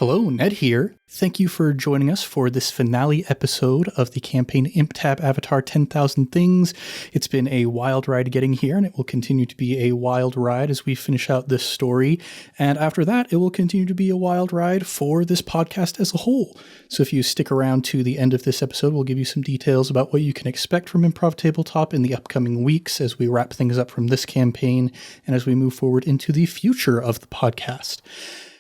Hello, Ned here. Thank you for joining us for this finale episode of the campaign ImpTab Avatar 10,000 Things. It's been a wild ride getting here, and it will continue to be a wild ride as we finish out this story. And after that, it will continue to be a wild ride for this podcast as a whole. So if you stick around to the end of this episode, we'll give you some details about what you can expect from Improv Tabletop in the upcoming weeks as we wrap things up from this campaign and as we move forward into the future of the podcast.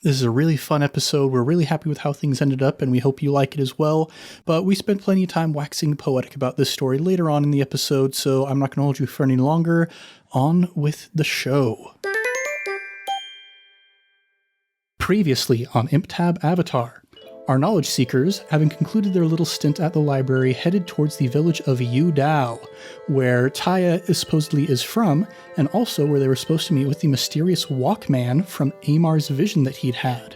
This is a really fun episode. We're really happy with how things ended up, and we hope you like it as well. But we spent plenty of time waxing poetic about this story later on in the episode, so I'm not going to hold you for any longer. On with the show. Previously on ImpTab Avatar. Our knowledge seekers, having concluded their little stint at the library, headed towards the village of Yudao, where Tiya supposedly is from, and also where they were supposed to meet with the mysterious Walkman from Amar's vision that he'd had.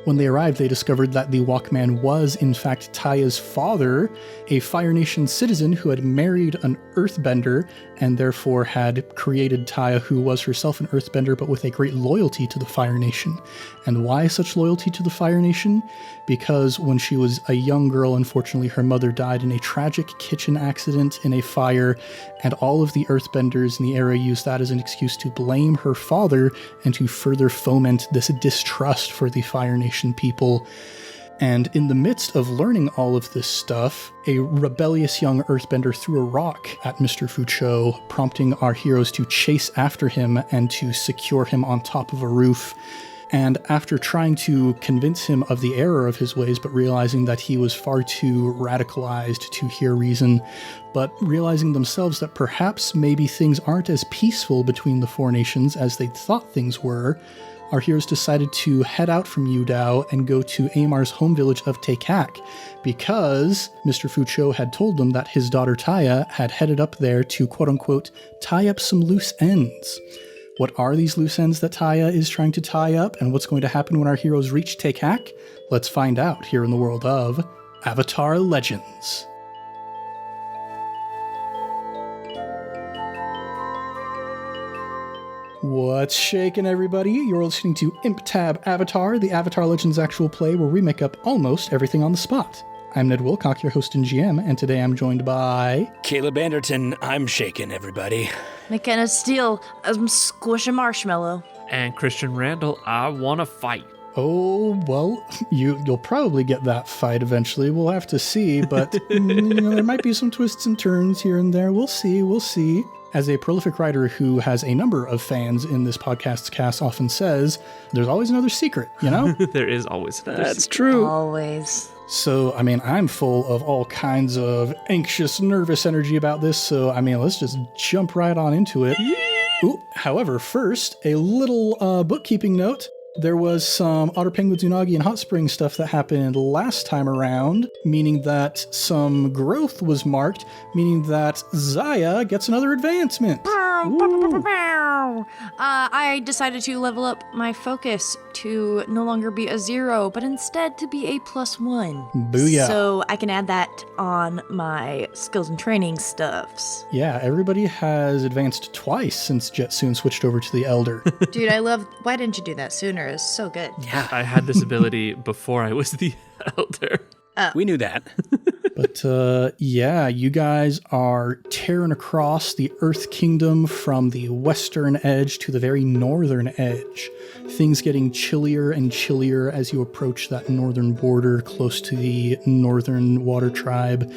When they arrived, they discovered that the Walkman was, in fact, Tiya's father, a Fire Nation citizen who had married an Earthbender and therefore had created Tiya, who was herself an Earthbender but with a great loyalty to the Fire Nation. And why such loyalty to the Fire Nation? Because when she was a young girl, unfortunately, her mother died in a tragic kitchen accident in a fire, and all of the Earthbenders in the area used that as an excuse to blame her father and to further foment this distrust for the Fire Nation people. And in the midst of learning all of this stuff, a rebellious young Earthbender threw a rock at Mr. Fucho, prompting our heroes to chase after him and to secure him on top of a roof. And after trying to convince him of the error of his ways, but realizing that he was far too radicalized to hear reason, but realizing themselves that perhaps maybe things aren't as peaceful between the four nations as they thought things were, our heroes decided to head out from Yudao and go to Amar's home village of Taekhak, because Mr. Fucho had told them that his daughter Tiya had headed up there to quote-unquote tie up some loose ends. What are these loose ends that Tiya is trying to tie up, and what's going to happen when our heroes reach Taekhak? Let's find out here in the world of Avatar Legends. What's shaking, everybody? You're listening to ImpTab Avatar, the Avatar Legends actual play where we make up almost everything on the spot. I'm Ned Wilcock, your host and GM, and today I'm joined by... Caleb Anderton, I'm shaking, everybody. McKenna Steele, I'm squishing marshmallow. And Christian Randall, I want to fight. Oh, well, you'll probably get that fight eventually. We'll have to see, but there might be some twists and turns here and there. We'll see. As a prolific writer who has a number of fans in this podcast's cast often says, there's always another secret, you know? There is always another That's secret. true. Always. So, I'm full of all kinds of anxious, nervous energy about this, so, let's just jump right on into it. Ooh, however, first, a little bookkeeping note. There was some Otter Penguins, Unagi, and Hot Springs stuff that happened last time around, meaning that some growth was marked, meaning that Ziah gets another advancement. I decided to level up my focus to no longer be a 0, but instead to be a +1. Booyah. So I can add that on my skills and training stuffs. Yeah, everybody has advanced twice since Je-Tsun switched over to the Elder. Dude, why didn't you do that sooner? It's so good. Yeah, I had this ability before I was the elder. we knew that. But you guys are tearing across the Earth Kingdom from the western edge to the very northern edge. Things getting chillier and chillier as you approach that northern border close to the northern water tribe.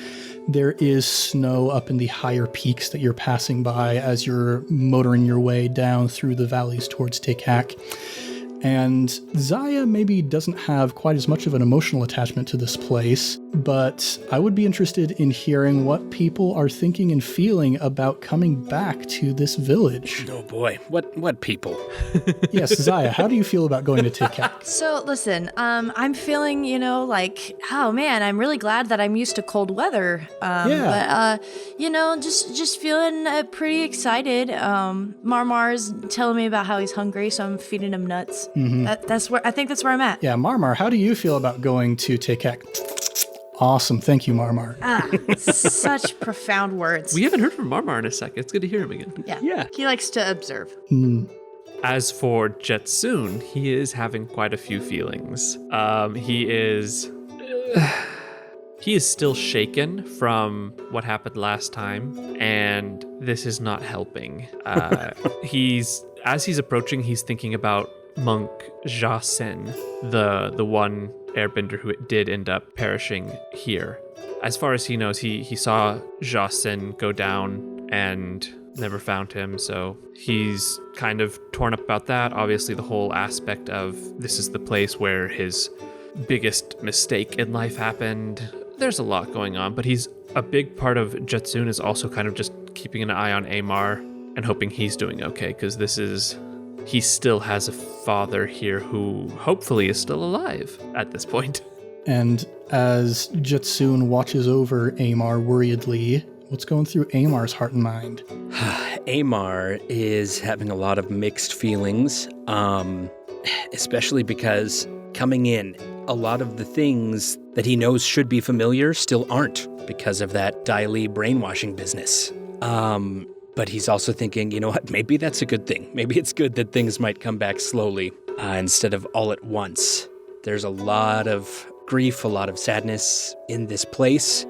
There is snow up in the higher peaks that you're passing by as you're motoring your way down through the valleys towards Taekhak. And Ziah maybe doesn't have quite as much of an emotional attachment to this place, but I would be interested in hearing what people are thinking and feeling about coming back to this village. Oh boy, what people? Yes, Ziah, how do you feel about going to Taekhak? So listen, I'm feeling, oh man, I'm really glad that I'm used to cold weather. But just feeling pretty excited. Marmar's telling me about how he's hungry, so I'm feeding him nuts. Mm-hmm. That's where I'm at. Yeah, Marmar, how do you feel about going to Taekhak? Awesome. Thank you, Marmar. Such profound words. We haven't heard from Marmar in a second. It's good to hear him again. Yeah. Yeah. He likes to observe. As for Je-Tsun, he is having quite a few feelings. He is still shaken from what happened last time, and this is not helping. As he's approaching, he's thinking about monk Je-Tsun, the one airbender who did end up perishing here. As far as he knows, he saw Je-Tsun go down and never found him, so he's kind of torn up about that. Obviously, the whole aspect of this is the place where his biggest mistake in life happened. There's a lot going on, but a big part of Je-Tsun is also kind of just keeping an eye on Amar and hoping he's doing okay, because he still has a father here who hopefully is still alive at this point. And as Je-Tsun watches over Amar worriedly, what's going through Amar's heart and mind? Amar is having a lot of mixed feelings, especially because coming in, a lot of the things that he knows should be familiar still aren't because of that Dai Li brainwashing business. But he's also thinking, you know what, maybe that's a good thing. Maybe it's good that things might come back slowly instead of all at once. There's a lot of grief, a lot of sadness in this place,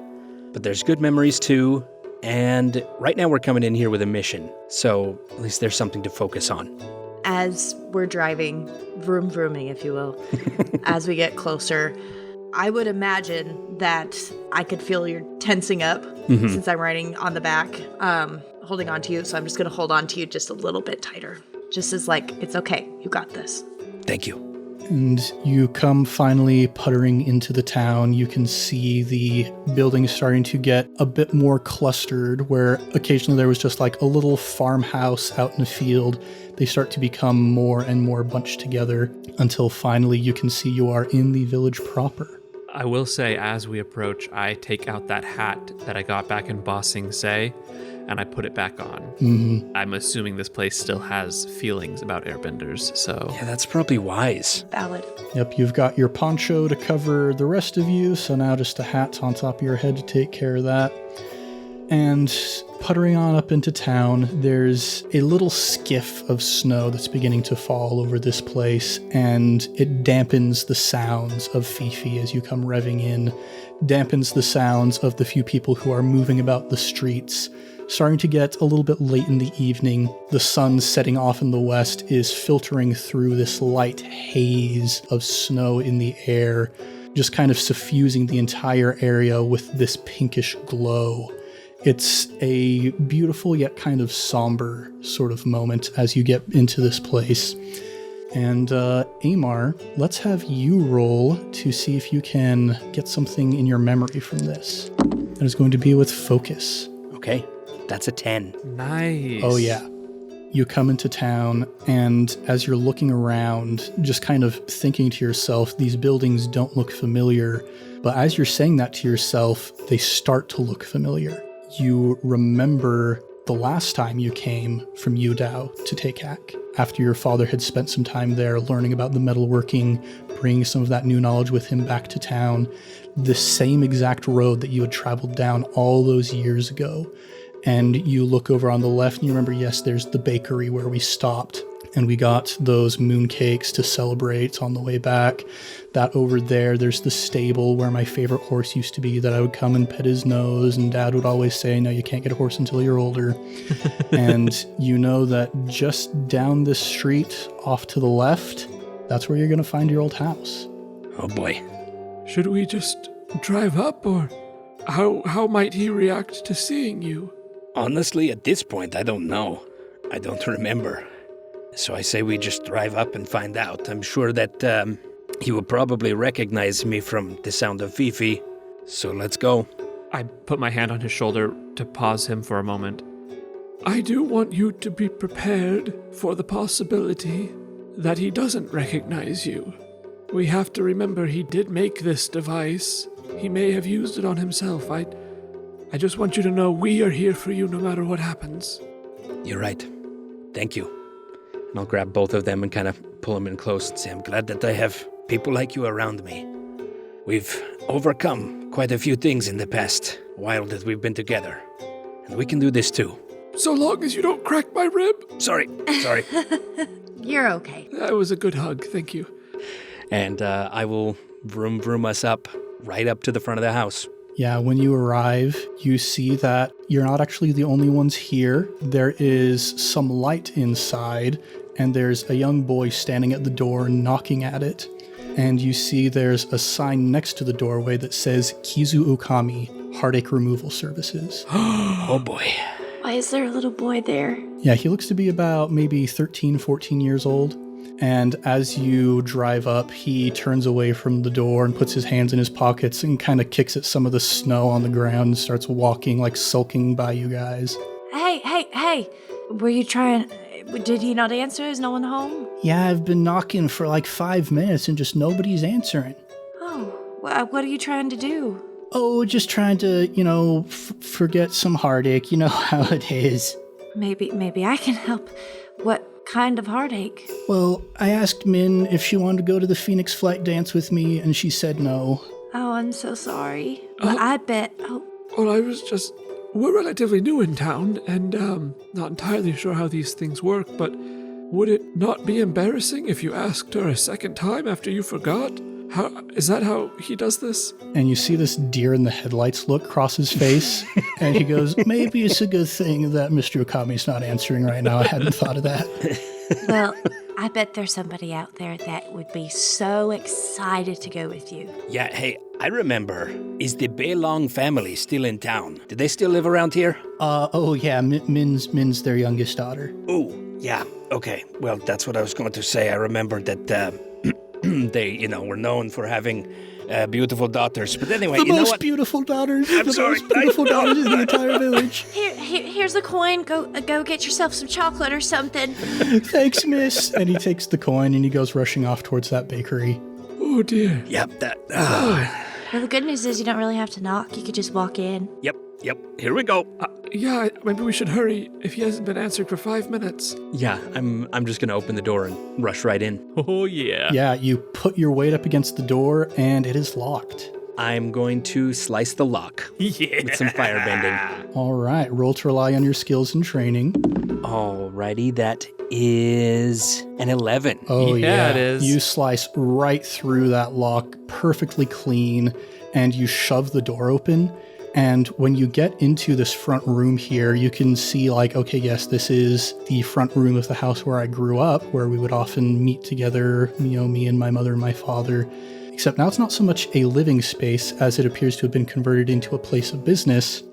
but there's good memories too. And right now we're coming in here with a mission, so at least there's something to focus on. As we're driving, vrooming, if you will, as we get closer, I would imagine that I could feel you're tensing up since I'm riding on the back, holding on to you. So I'm just going to hold on to you just a little bit tighter, just as like, it's okay. You got this. Thank you. And you come finally puttering into the town. You can see the buildings starting to get a bit more clustered, where occasionally there was just like a little farmhouse out in the field. They start to become more and more bunched together until finally you can see you are in the village proper. I will say, as we approach, I take out that hat that I got back in Ba Sing Se, and I put it back on. Mm-hmm. I'm assuming this place still has feelings about airbenders, so... Yeah, that's probably wise. Valid. Yep, you've got your poncho to cover the rest of you, so now just a hat on top of your head to take care of that. And puttering on up into town, there's a little skiff of snow that's beginning to fall over this place, and it dampens the sounds of Fifi as you come revving in, dampens the sounds of the few people who are moving about the streets. Starting to get a little bit late in the evening, the sun setting off in the west is filtering through this light haze of snow in the air, just kind of suffusing the entire area with this pinkish glow. It's a beautiful yet kind of somber sort of moment as you get into this place. And Amar, let's have you roll to see if you can get something in your memory from this. That is going to be with focus. Okay, that's a 10. Nice. Oh yeah. You come into town, and as you're looking around, just kind of thinking to yourself, these buildings don't look familiar. But as you're saying that to yourself, they start to look familiar. You remember the last time you came from Yudao to Taekhak, after your father had spent some time there learning about the metalworking, bringing some of that new knowledge with him back to town, the same exact road that you had traveled down all those years ago. And you look over on the left and you remember, yes, there's the bakery where we stopped and we got those mooncakes to celebrate on the way back. That over there's the stable where my favorite horse used to be, that I would come and pet his nose, and Dad would always say, no, you can't get a horse until you're older. And you know that just down this street off to the left, that's where you're going to find your old house. Oh boy. Should we just drive up, or how might he react to seeing you? Honestly, at this point, I don't know. I don't remember. So I say we just drive up and find out. I'm sure that he will probably recognize me from the sound of Fifi. So let's go. I put my hand on his shoulder to pause him for a moment. I do want you to be prepared for the possibility that he doesn't recognize you. We have to remember he did make this device. He may have used it on himself. I just want you to know we are here for you no matter what happens. You're right. Thank you. And I'll grab both of them and kind of pull them in close and say, I'm glad that I have people like you around me. We've overcome quite a few things in the past while that we've been together. And we can do this too. So long as you don't crack my rib. Sorry. You're okay. That was a good hug. Thank you. And I will vroom us up right up to the front of the house. Yeah, when you arrive, you see that you're not actually the only ones here. There is some light inside, and there's a young boy standing at the door knocking at it. And you see there's a sign next to the doorway that says Kizu Okami, Heartache Removal Services. Oh boy. Why is there a little boy there? Yeah, he looks to be about maybe 13, 14 years old. And as you drive up, he turns away from the door and puts his hands in his pockets and kind of kicks at some of the snow on the ground and starts walking, like sulking by you guys. Hey. Were you trying... Did he not answer? Is no one home? Yeah, I've been knocking for like 5 minutes and just nobody's answering. Oh, what are you trying to do? Oh, just trying to, forget some heartache. You know how it is. Maybe I can help. What kind of heartache? Well, I asked Min if she wanted to go to the Phoenix Flight dance with me, and she said no. Oh, I'm so sorry. Well, I bet... Oh. Well, we're relatively new in town, and not entirely sure how these things work, but would it not be embarrassing if you asked her a second time after you forgot? Is that how he does this? And you see this deer in the headlights look cross his face, and he goes, maybe it's a good thing that Mr. Okami's not answering right now. I hadn't thought of that. Well, I bet there's somebody out there that would be so excited to go with you. Yeah, hey, I remember. Is the Beilong family still in town? Do they still live around here? Yeah, Min's their youngest daughter. Oh, yeah, okay. Well, that's what I was going to say. I remember that they, were known for having beautiful daughters. But anyway, the you know most what? beautiful daughters. I'm the sorry. most beautiful daughters in the entire village. Here's a coin. Go get yourself some chocolate or something. Thanks, miss. And he takes the coin and he goes rushing off towards that bakery. Oh, dear. Yep, Well, the good news is you don't really have to knock. You could just walk in. Yep. Here we go. Yeah, maybe we should hurry if he hasn't been answered for 5 minutes. Yeah, I'm just going to open the door and rush right in. Oh, yeah. Yeah, you put your weight up against the door and it is locked. I'm going to slice the lock with some firebending. All right, roll to rely on your skills and training. Alrighty, that is an 11. Oh, yeah. It is. You slice right through that lock, perfectly clean, and you shove the door open. And when you get into this front room here, you can see okay, yes, this is the front room of the house where I grew up, where we would often meet together, me and my mother and my father. Except now it's not so much a living space as it appears to have been converted into a place of business,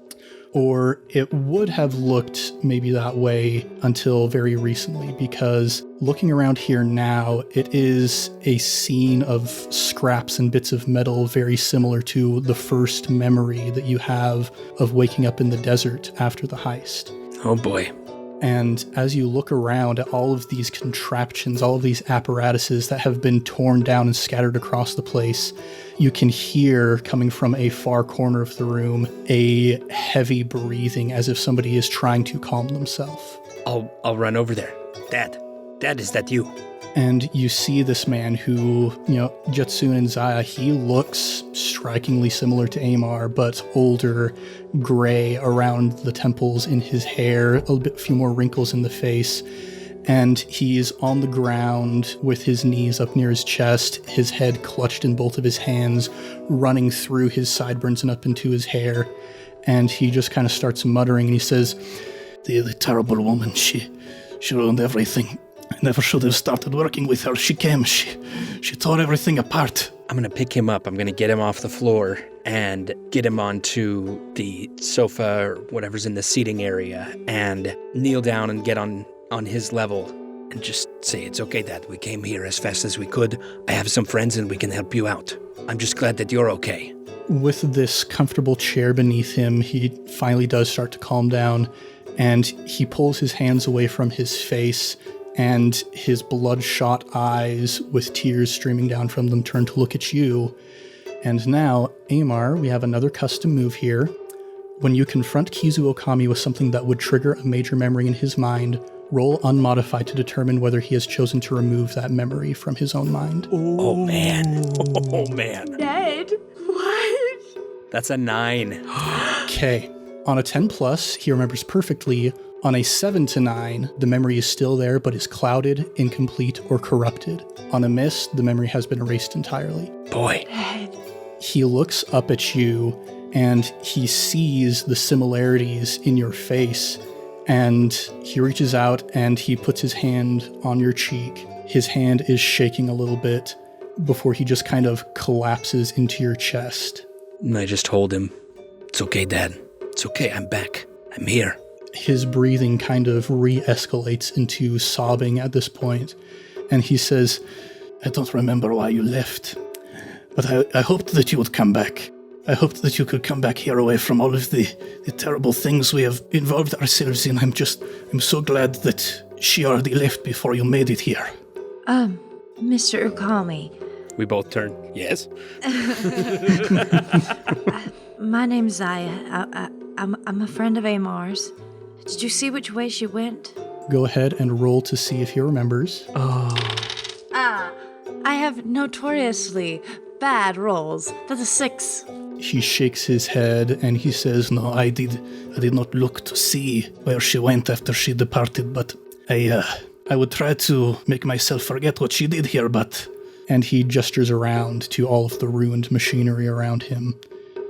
or it would have looked maybe that way until very recently, because looking around here now, it is a scene of scraps and bits of metal very similar to the first memory that you have of waking up in the desert after the heist. Oh boy. And as you look around at all of these contraptions, all of these apparatuses that have been torn down and scattered across the place, you can hear, coming from a far corner of the room, a heavy breathing as if somebody is trying to calm themselves. I'll run over there. Dad, is that you? And you see this man who, Je-Tsun and Ziah, he looks strikingly similar to Amar, but older, gray around the temples in his hair, a few more wrinkles in the face. And he's on the ground with his knees up near his chest, his head clutched in both of his hands, running through his sideburns and up into his hair. And he just kind of starts muttering, and he says, the terrible woman, she ruined everything. I never should have started working with her. She came, she tore everything apart. I'm going to pick him up. I'm going to get him off the floor and get him onto the sofa or whatever's in the seating area and kneel down and get on his level and just say, it's okay, Dad. We came here as fast as we could. I have some friends and we can help you out. I'm just glad that you're okay. With this comfortable chair beneath him, he finally does start to calm down, and he pulls his hands away from his face, and his bloodshot eyes with tears streaming down from them turn to look at you. And now, Amar, we have another custom move here. When you confront Kizu Okami with something that would trigger a major memory in his mind, roll unmodified to determine whether he has chosen to remove that memory from his own mind. Oh, man. Oh, man. Ned, what? That's a 9. Okay. On a 10+, he remembers perfectly. On a 7 to 9, the memory is still there but is clouded, incomplete, or corrupted. On a miss, the memory has been erased entirely. Boy. He looks up at you and he sees the similarities in your face, and he reaches out and he puts his hand on your cheek. His hand is shaking a little bit before he just kind of collapses into your chest. And I just hold him. It's okay, Dad. It's okay. I'm back. I'm here. His breathing kind of re-escalates into sobbing at this point, and he says, I don't remember why you left, but I hoped that you would come back. I hoped that you could come back here away from all of the terrible things we have involved ourselves in. I'm so glad that she already left before you made it here. Mr. Ukami. We both turn. Yes? My name's Ziah. I'm a friend of Amar's. Did you see which way she went? Go ahead and roll to see if he remembers. I have notoriously bad rolls. That's a 6. He shakes his head and he says, no, I did not look to see where she went after she departed, but I would try to make myself forget what she did here, but... And he gestures around to all of the ruined machinery around him.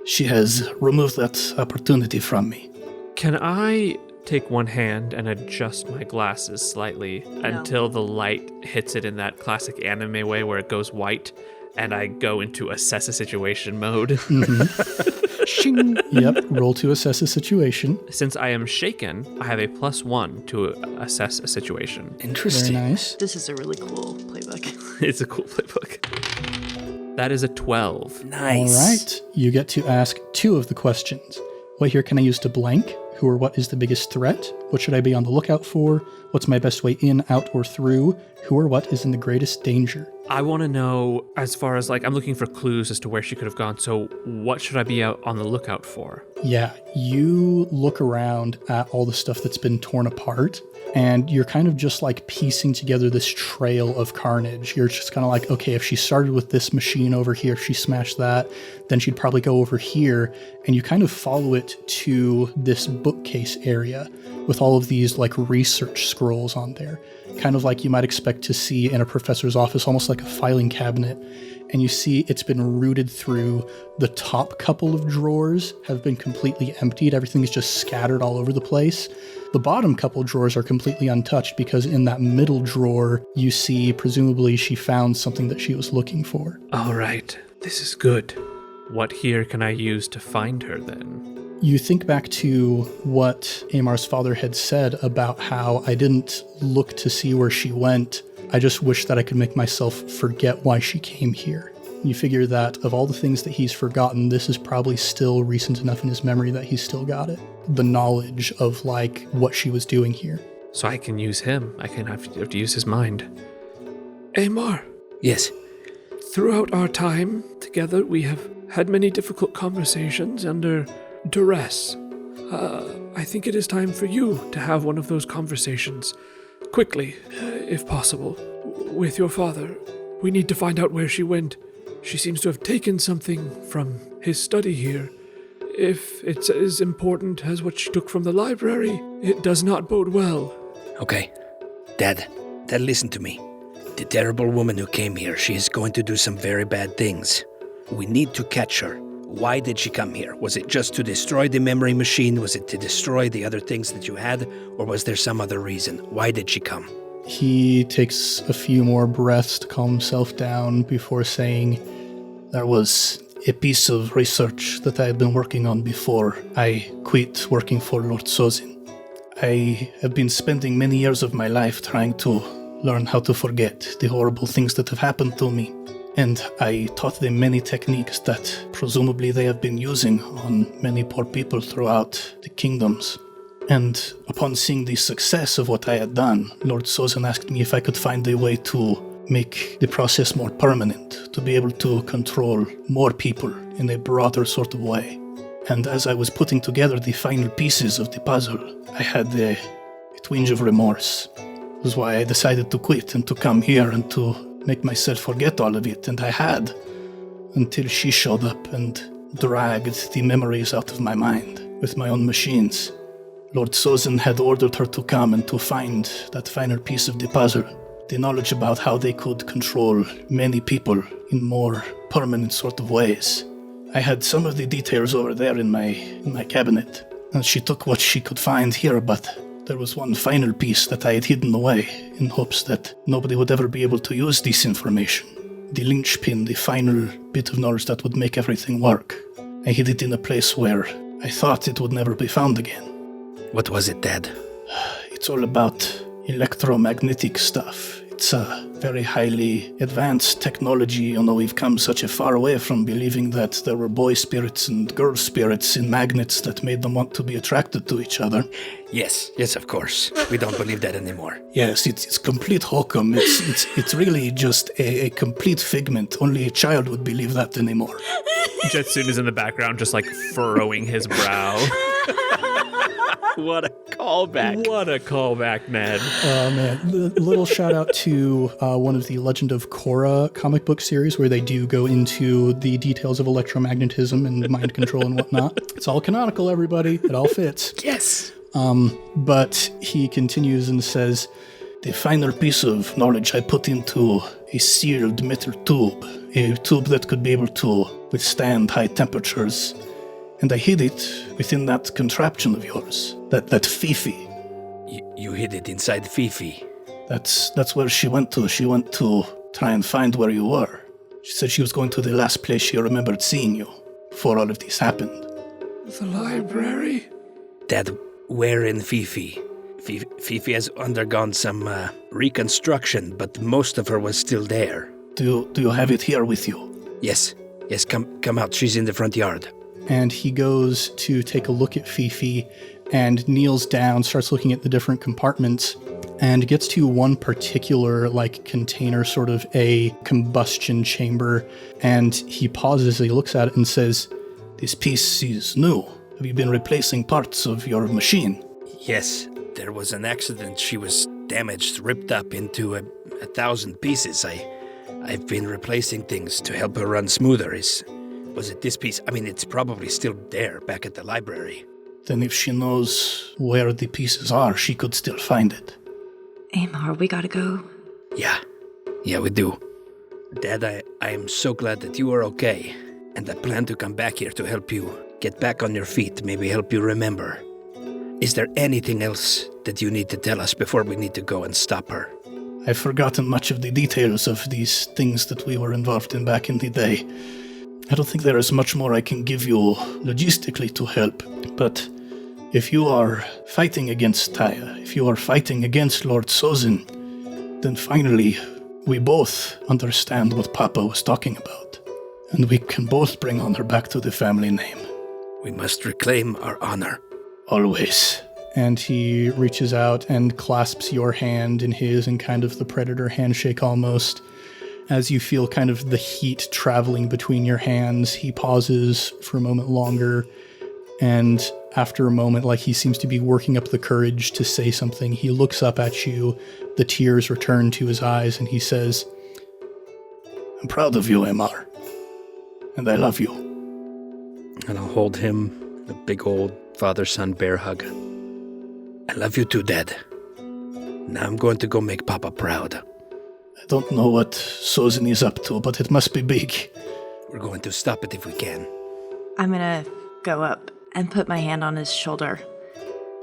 She has removed that opportunity from me. Can I take one hand and adjust my glasses slightly until the light hits it in that classic anime way where it goes white and I go into assess a situation mode? Mm-hmm. Shing. Yep, roll to assess a situation. Since I am shaken, I have a +1 to assess a situation. Interesting. Very nice. This is a really cool playbook. It's a cool playbook. That is a 12. Nice. All right, you get to ask 2 of the questions. What here can I use to blank? Who or what is the biggest threat? What should I be on the lookout for? What's my best way in, out, or through? Who or what is in the greatest danger? I want to know, as far as I'm looking for clues as to where she could have gone. So what should I be out on the lookout for? Yeah, you look around at all the stuff that's been torn apart, and you're kind of just piecing together this trail of carnage. You're just kind of like, okay, if she started with this machine over here, if she smashed that, then she'd probably go over here, and you kind of follow it to this bookcase area with all of these research scrolls on there. Kind of like you might expect to see in a professor's office, almost like a filing cabinet. And you see it's been rooted through. The top couple of drawers have been completely emptied. Everything is just scattered all over the place. The bottom couple drawers are completely untouched because in that middle drawer, you see, presumably, she found something that she was looking for. All right, this is good. What here can I use to find her then? You think back to what Amar's father had said about how I didn't look to see where she went. I just wish that I could make myself forget why she came here. You figure that of all the things that he's forgotten, this is probably still recent enough in his memory that he's still got it. The knowledge of what she was doing here. So I can use him. I can have to use his mind. Amar. Yes. Throughout our time together, we have had many difficult conversations under duress. I think it is time for you to have one of those conversations. Quickly, if possible, with your father. We need to find out where she went. She seems to have taken something from his study here. If it's as important as what she took from the library, it does not bode well. Okay. Dad, listen to me. The terrible woman who came here, she is going to do some very bad things. We need to catch her. Why did she come here? Was it just to destroy the memory machine? Was it to destroy the other things that you had? Or was there some other reason? Why did she come? He takes a few more breaths to calm himself down before saying, there was a piece of research that I had been working on before I quit working for Lord Je-Tsun. I have been spending many years of my life trying to learn how to forget the horrible things that have happened to me. And I taught them many techniques that presumably they have been using on many poor people throughout the kingdoms. And upon seeing the success of what I had done, Lord Je-Tsun asked me if I could find a way to make the process more permanent, to be able to control more people in a broader sort of way. And as I was putting together the final pieces of the puzzle, I had a twinge of remorse. It was why I decided to quit and to come here and to make myself forget all of it, and I had, until she showed up and dragged the memories out of my mind with my own machines. Lord Je-Tsun had ordered her to come and to find that final piece of the puzzle. The knowledge about how they could control many people in more permanent sort of ways. I had some of the details over there in my cabinet, and she took what she could find here, but there was one final piece that I had hidden away in hopes that nobody would ever be able to use this information. The linchpin, the final bit of knowledge that would make everything work. I hid it in a place where I thought it would never be found again. What was it, Dad? It's all about electromagnetic stuff. It's a very highly advanced technology. You know, we've come such a far away from believing that there were boy spirits and girl spirits in magnets that made them want to be attracted to each other. Yes, of course. We don't believe that anymore. Yes, it's complete hokum. It's really just a complete figment. Only a child would believe that anymore. Je-Tsun is in the background just like furrowing his brow. What a callback. What a callback, Ned. Oh, man. A little shout out to one of the Legend of Korra comic book series where they do go into the details of electromagnetism and mind control and whatnot. It's all canonical, everybody. It all fits. Yes. But he continues and says, the final piece of knowledge I put into a sealed metal tube, a tube that could be able to withstand high temperatures. And I hid it within that contraption of yours, that Fifi. You hid it inside Fifi. That's where she went to. She went to try and find where you were. She said she was going to the last place she remembered seeing you before all of this happened. The library? Dad, where in Fifi? Fifi has undergone some reconstruction, but most of her was still there. Do you have it here with you? Yes, come out. She's in the front yard. And he goes to take a look at Fifi and kneels down, starts looking at the different compartments, and gets to one particular, container, sort of a combustion chamber. And he pauses, he looks at it and says, this piece is new. Have you been replacing parts of your machine? Yes, there was an accident. She was damaged, ripped up into 1,000 pieces. I've been replacing things to help her run smoother. Was it this piece? I mean, it's probably still there, back at the library. Then if she knows where the pieces are, she could still find it. Amar, we gotta go. Yeah, we do. Dad, I am so glad that you are okay. And I plan to come back here to help you get back on your feet, maybe help you remember. Is there anything else that you need to tell us before we need to go and stop her? I've forgotten much of the details of these things that we were involved in back in the day. I don't think there is much more I can give you logistically to help, but if you are fighting against Tiya, if you are fighting against Lord Je-Tsun, then finally we both understand what Papa was talking about, and we can both bring honor back to the family name. We must reclaim our honor. Always. And he reaches out and clasps your hand in his in kind of the Predator handshake almost. As you feel kind of the heat traveling between your hands, he pauses for a moment longer, and after a moment, like he seems to be working up the courage to say something, he looks up at you, the tears return to his eyes, and he says, I'm proud of you, Amar, and I love you. And I'll hold him, a big old father-son bear hug. I love you too, Dad. Now I'm going to go make Papa proud. I don't know what Je-Tsun is up to, but it must be big. We're going to stop it if we can. I'm gonna go up and put my hand on his shoulder.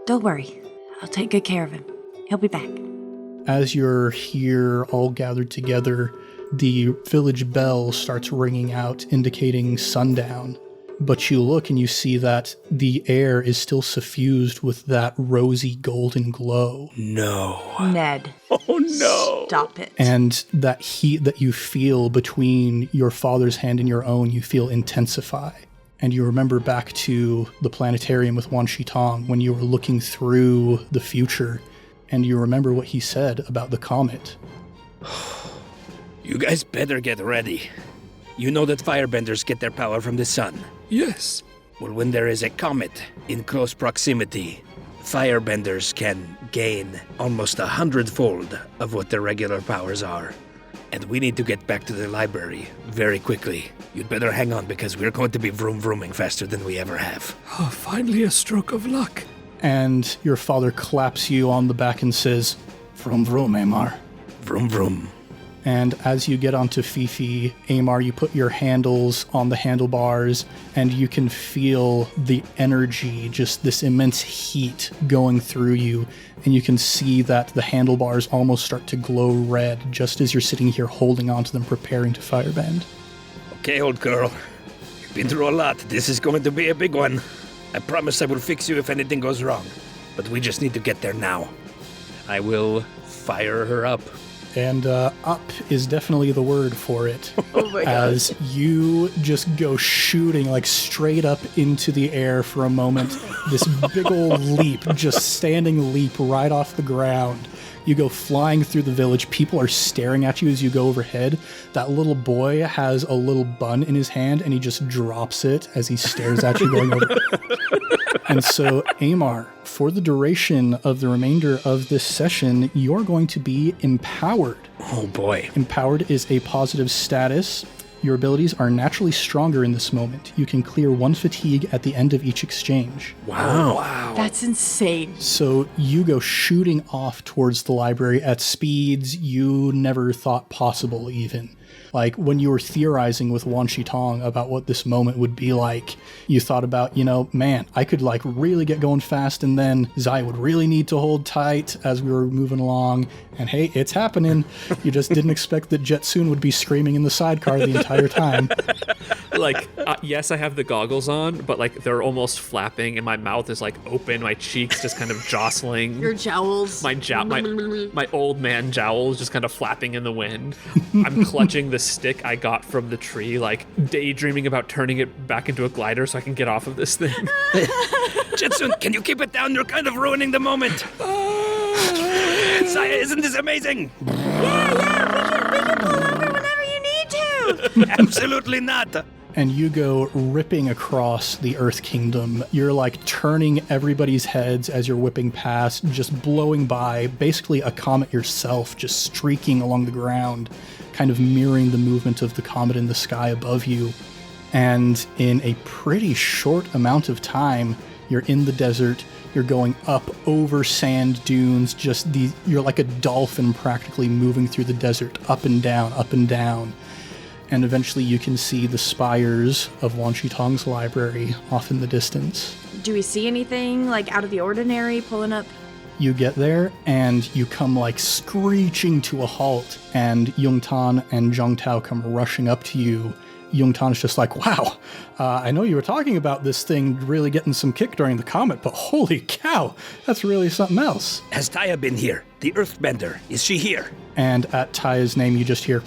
Don't worry, I'll take good care of him. He'll be back. As you're here all gathered together, the village bell starts ringing out, indicating sundown. But you look and you see that the air is still suffused with that rosy golden glow. No. Ned. Oh no. Stop it. And that heat that you feel between your father's hand and your own, you feel intensify. And you remember back to the planetarium with Wan Shitong when you were looking through the future, and you remember what he said about the comet. You guys better get ready. You know that firebenders get their power from the sun. Yes. Well, when there is a comet in close proximity, firebenders can gain almost 100-fold of what their regular powers are. And we need to get back to the library very quickly. You'd better hang on because we're going to be vroom-vrooming faster than we ever have. Oh, finally a stroke of luck. And your father claps you on the back and says, Vroom vroom, Amar. Vroom vroom. and as you get onto Fifi, Amar, you put your handles on the handlebars, and you can feel the energy, just this immense heat going through you, and you can see that the handlebars almost start to glow red just as you're sitting here holding onto them, preparing to firebend. Okay, old girl. You've been through a lot. This is going to be a big one. I promise I will fix you if anything goes wrong. But we just need to get there now. I will fire her up. And up is definitely the word for it. Oh my as you just go shooting like straight up into the air for a moment. This big old leap, just standing leap right off the ground. You go flying through the village. People are staring at you as you go overhead. That little boy has a little bun in his hand, and he just drops it as he stares at you going over. And so, Amar, for the duration of the remainder of this session, you're going to be empowered. Oh boy. Empowered is a positive status. Your abilities are naturally stronger in this moment. You can clear 1 fatigue at the end of each exchange. Wow. God. That's insane. So you go shooting off towards the library at speeds you never thought possible even. Like when you were theorizing with Wan Shitong about what this moment would be like, you thought about, man, I could like really get going fast and then Ziah would really need to hold tight as we were moving along. And hey, it's happening. You just didn't expect that Je-Tsun would be screaming in the sidecar the entire time. Yes, I have the goggles on, but like they're almost flapping and my mouth is like open, my cheeks just kind of jostling. Your jowls. My old man jowls just kind of flapping in the wind. I'm clutching the stick I got from the tree, like daydreaming about turning it back into a glider so I can get off of this thing. Je-Tsun, can you keep it down? You're kind of ruining the moment. Ziah, isn't this amazing? Yeah, we can pull over whenever you need to. Absolutely not. And you go ripping across the Earth Kingdom. You're like turning everybody's heads as you're whipping past, just blowing by, basically a comet yourself, just streaking along the ground, kind of mirroring the movement of the comet in the sky above you. And in a pretty short amount of time, you're in the desert. You're going up over sand dunes, you're like a dolphin practically moving through the desert, up and down, up and down. And eventually you can see the spires of Wan Shitong's library off in the distance. Do we see anything like out of the ordinary pulling up? You get there and you come like screeching to a halt, and Yungtan and Zhongtao come rushing up to you. Yungtan's just like, wow, I know you were talking about this thing really getting some kick during the comet, but holy cow, that's really something else. Has Tiya been here? The Earthbender, is she here? And at Tiya's name, you just hear...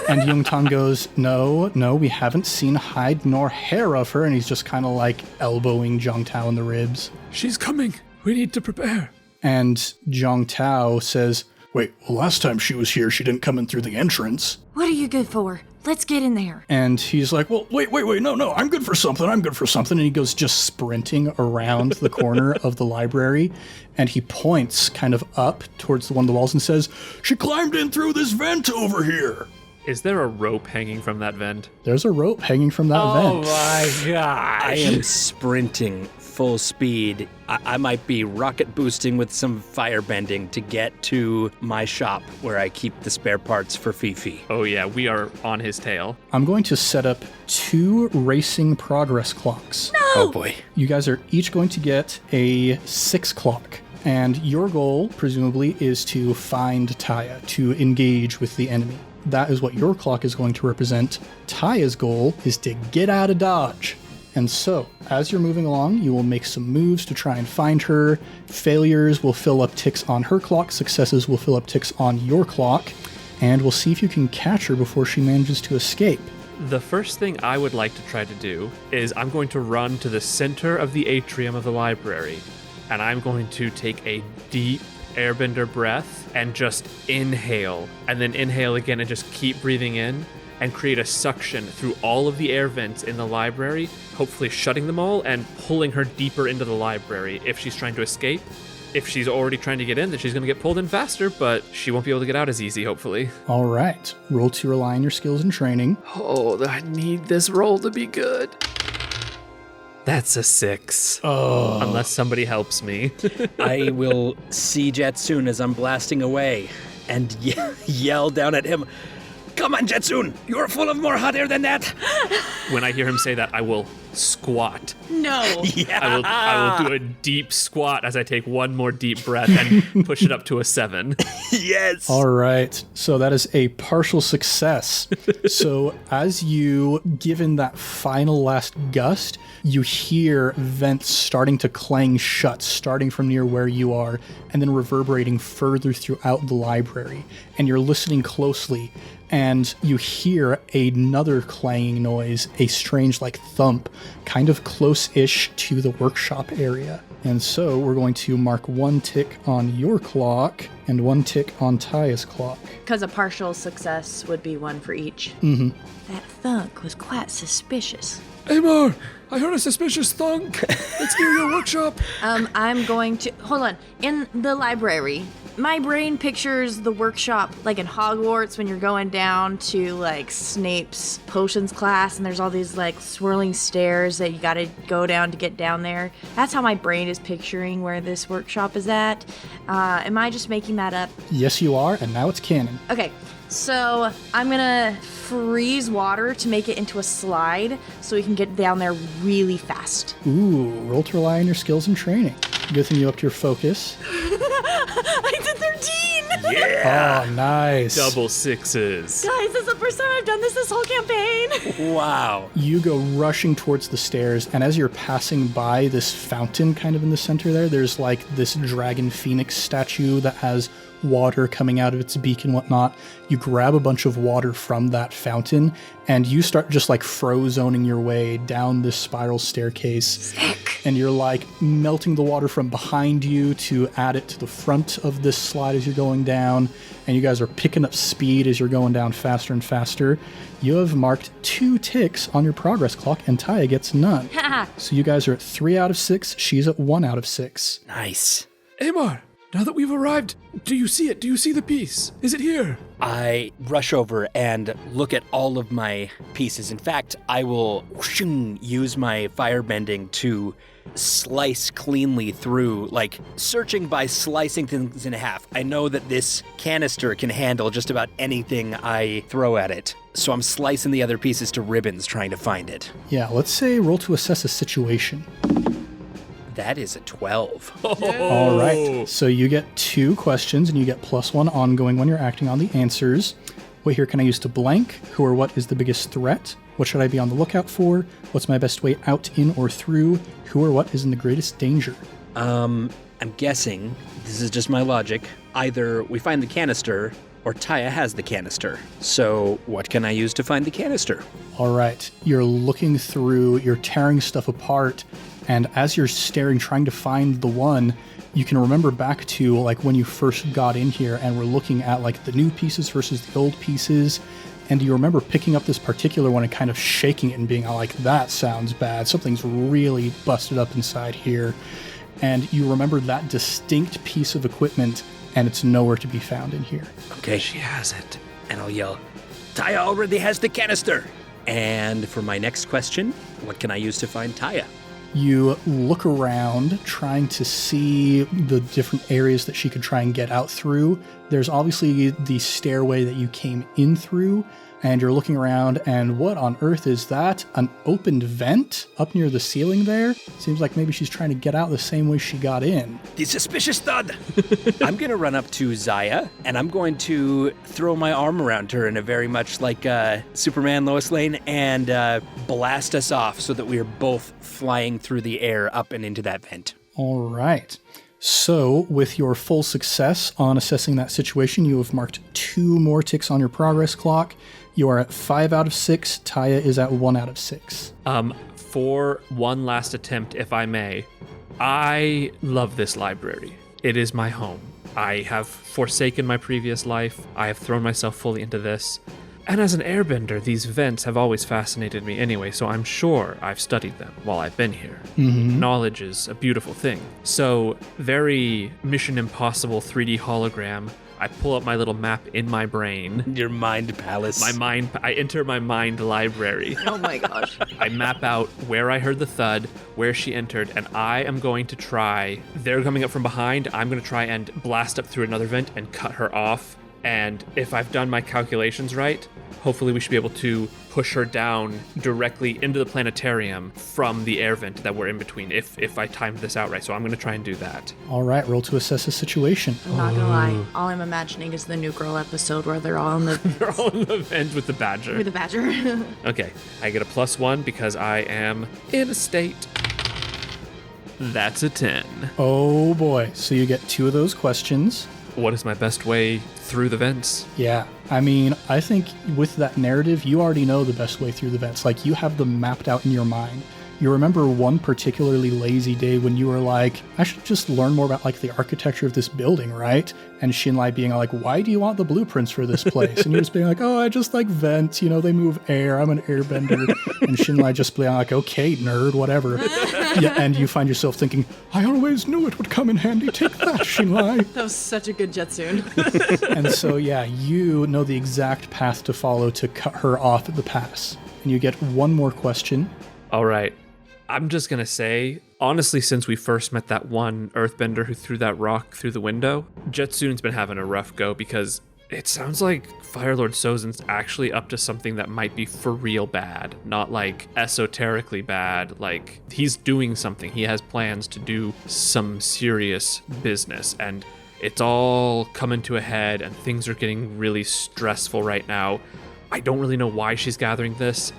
And Yungtan goes, no, we haven't seen hide nor hair of her. And he's just kind of like elbowing Zhongtao in the ribs. She's coming. We need to prepare. And Zhongtao says, Wait, well, last time she was here, she didn't come in through the entrance. What are you good for? Let's get in there. and he's like, well, Wait, no, I'm good for something. and he goes just sprinting around the corner of the library. And he points kind of up towards one of the walls and says, She climbed in through this vent over here. Is there a rope hanging from that vent? there's a rope hanging from that vent. my gosh. I am sprinting full speed. I might be rocket boosting with some firebending to get to my shop where I keep the spare parts for Fifi. Oh yeah, we are on his tail. I'm going to set up 2 racing progress clocks. Oh boy. You guys are each going to get a 6 clock. And your goal, presumably, is to find Tiya, to engage with the enemy. That is what your clock is going to represent. Tiya's goal is to get out of Dodge. And so, as you're moving along, you will make some moves to try and find her. Failures will fill up ticks on her clock. Successes will fill up ticks on your clock. And we'll see if you can catch her before she manages to escape. The first thing I would like to try to do is I'm going to run to the center of the atrium of the library. And I'm going to take a deep airbender breath and just inhale. And then inhale again and just keep breathing in. And create a suction through all of the air vents in the library, hopefully shutting them all and pulling her deeper into the library if she's trying to escape. If she's already trying to get in, then she's going to get pulled in faster, but she won't be able to get out as easy, hopefully. All right. Roll to rely on your skills and training. Oh, I need this roll to be good. That's a 6. Oh. Unless somebody helps me. I will see Je-Tsun as I'm blasting away and yell down at him, "Come on, Je-Tsun, you're full of more hot air than that." When I hear him say that, I will squat. No. Yeah. I will do a deep squat as I take one more deep breath and push it up to a 7. Yes. All right. So that is a partial success. So as you give in that final last gust, you hear vents starting to clang shut, starting from near where you are, and then reverberating further throughout the library. And you're listening closely, and you hear another clanging noise, a strange like thump, kind of close-ish to the workshop area. And so we're going to mark 1 tick on your clock and 1 tick on Tiya's clock. Because a partial success would be 1 for each. Mm-hmm. That thunk was quite suspicious. Amar, I heard a suspicious thunk. It's near your workshop. I'm going to... Hold on. In the library, my brain pictures the workshop like in Hogwarts when you're going down to like Snape's potions class and there's all these like swirling stairs that you gotta go down to get down there. That's how my brain is picturing where this workshop is at. Am I just making that up? Yes, you are, and now it's canon. Okay, so I'm gonna freeze water to make it into a slide so we can get down there really fast. Ooh, roll to rely on your skills and training. Good thing you upped your focus. I did 13! Yeah. Oh, nice. Double 6s. Guys, this is the first time I've done this whole campaign. Wow. You go rushing towards the stairs, and as you're passing by this fountain kind of in the center there's like this dragon phoenix statue that has water coming out of its beak and whatnot. You grab a bunch of water from that fountain, and you start just like frozoning your way down this spiral staircase. Sick. And you're like melting the water from behind you to add it to the front of this slide as you're going down. And you guys are picking up speed as you're going down faster and faster. You have marked 2 ticks on your progress clock, and Tiya gets none. So you guys are at 3 out of 6. She's at 1 out of 6. Nice. Amar, now that we've arrived, do you see it? Do you see the piece? Is it here? I rush over and look at all of my pieces. In fact, I will use my firebending to slice cleanly through, like searching by slicing things in half. I know that this canister can handle just about anything I throw at it. So I'm slicing the other pieces to ribbons trying to find it. Yeah, let's say roll to assess a situation. That is a 12. All right. So you get 2 questions, and you get +1 ongoing when you're acting on the answers. What here can I use to blank? Who or what is the biggest threat? What should I be on the lookout for? What's my best way out, in, or through? Who or what is in the greatest danger? I'm guessing, this is just my logic, either we find the canister or Tiya has the canister. So what can I use to find the canister? All right. You're looking through, you're tearing stuff apart, and as you're staring, trying to find the one, you can remember back to like when you first got in here and we're looking at like the new pieces versus the old pieces. And you remember picking up this particular one and kind of shaking it and being like, that sounds bad. Something's really busted up inside here. And you remember that distinct piece of equipment, and it's nowhere to be found in here. Okay. She has it. And I'll yell, Tiya already has the canister. And for my next question, what can I use to find Tiya? You look around, trying to see the different areas that she could try and get out through. There's obviously the stairway that you came in through, and you're looking around, and what on earth is that? An opened vent up near the ceiling there? Seems like maybe she's trying to get out the same way she got in. The suspicious thud. I'm going to run up to Ziah, and I'm going to throw my arm around her in a very much like Superman Lois Lane and blast us off so that we are both flying through the air up and into that vent. All right. So, with your full success on assessing that situation, you have marked 2 more ticks on your progress clock. You are at 5 out of 6. Tiya is at 1 out of 6. For one last attempt, if I may, I love this library. It is my home. I have forsaken my previous life. I have thrown myself fully into this. And as an airbender, these vents have always fascinated me anyway, so I'm sure I've studied them while I've been here. Mm-hmm. Knowledge is a beautiful thing. So, very Mission Impossible 3D hologram, I pull up my little map in my brain. Your mind palace. I enter my mind library. Oh my gosh. I map out where I heard the thud, where she entered, and I am going to try. They're coming up from behind. I'm going to try and blast up through another vent and cut her off. And if I've done my calculations right, hopefully we should be able to push her down directly into the planetarium from the air vent that we're in between, if I timed this out right. So I'm going to try and do that. All right, roll to assess the situation. I'm not gonna lie. All I'm imagining is the New Girl episode where they're all in the They're all in the vent with the badger. with the badger. Okay, I get a +1 because I am in a state. That's a 10. Oh boy, so you get 2 of those questions. What is my best way through the vents? Yeah, I mean, I think with that narrative, you already know the best way through the vents. Like, you have them mapped out in your mind. You remember one particularly lazy day when you were like, I should just learn more about, like, the architecture of this building, right? And Shinlai being like, why do you want the blueprints for this place? And you're just being like, oh, I just like vents, you know, they move air, I'm an airbender. And Shinlai just being like, okay, nerd, whatever. Yeah, and you find yourself thinking, I always knew it would come in handy, take that, Shinlai. That was such a good Je-Tsun. And so, yeah, you know the exact path to follow to cut her off at the pass. And you get one more question. All right. I'm just going to say, honestly, since we first met that one earthbender who threw that rock through the window, Je-Tsun's been having a rough go because it sounds like Firelord Sozin's actually up to something that might be for real bad, not like esoterically bad. Like, he's doing something. He has plans to do some serious business, and it's all coming to a head, and things are getting really stressful right now. I don't really know why she's gathering this.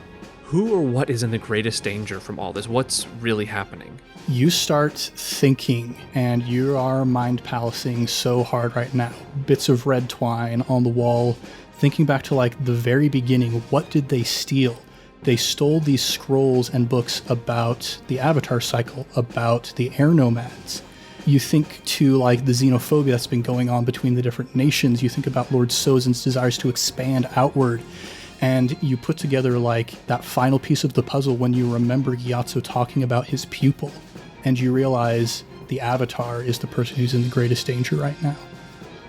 Who or what is in the greatest danger from all this? What's really happening? You start thinking, and you are mind palacing so hard right now. Bits of red twine on the wall, thinking back to like the very beginning. What did they steal? They stole these scrolls and books about the Avatar cycle, about the air nomads. You think to like the xenophobia that's been going on between the different nations. You think about Lord Sozin's desires to expand outward. And you put together like that final piece of the puzzle when you remember Gyatso talking about his pupil. And you realize the Avatar is the person who's in the greatest danger right now.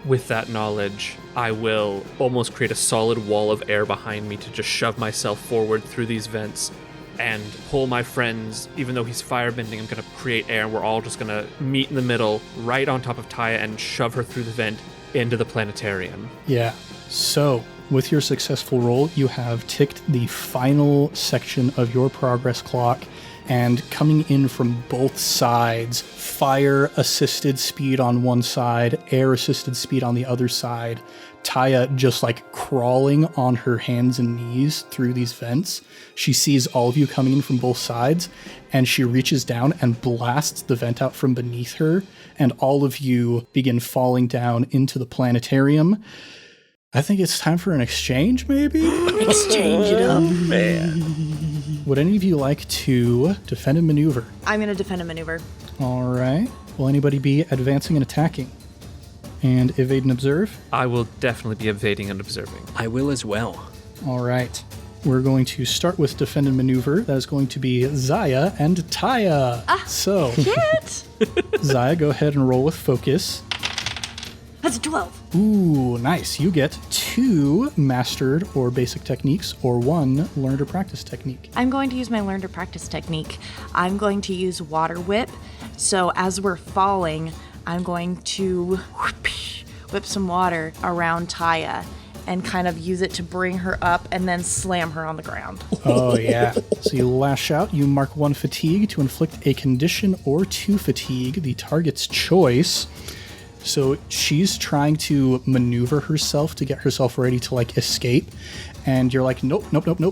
With that knowledge, I will almost create a solid wall of air behind me to just shove myself forward through these vents and pull my friends. Even though he's firebending, I'm going to create air, and we're all just going to meet in the middle, right on top of Tiya, and shove her through the vent into the planetarium. Yeah. So, with your successful roll, you have ticked the final section of your progress clock, and coming in from both sides, fire-assisted speed on one side, air-assisted speed on the other side, Tiya just like crawling on her hands and knees through these vents. She sees all of you coming in from both sides, and she reaches down and blasts the vent out from beneath her, and all of you begin falling down into the planetarium. I think it's time for an exchange, maybe? Exchange it up. Man. Would any of you like to defend and maneuver? I'm going to defend a maneuver. All right. Will anybody be advancing and attacking? And evade and observe? I will definitely be evading and observing. I will as well. All right. We're going to start with defend and maneuver. That is going to be Ziah and Tiya. So, Shit! Ziah, go ahead and roll with focus. That's a 12. Ooh, nice. You get 2 mastered or basic techniques or 1 learned or practice technique. I'm going to use my learn to practice technique. I'm going to use water whip. So as we're falling, I'm going to whip some water around Tiya and kind of use it to bring her up and then slam her on the ground. Oh, yeah. So you lash out. You mark 1 fatigue to inflict a condition or 2 fatigue, the target's choice. So she's trying to maneuver herself to get herself ready to like escape. And you're like, nope.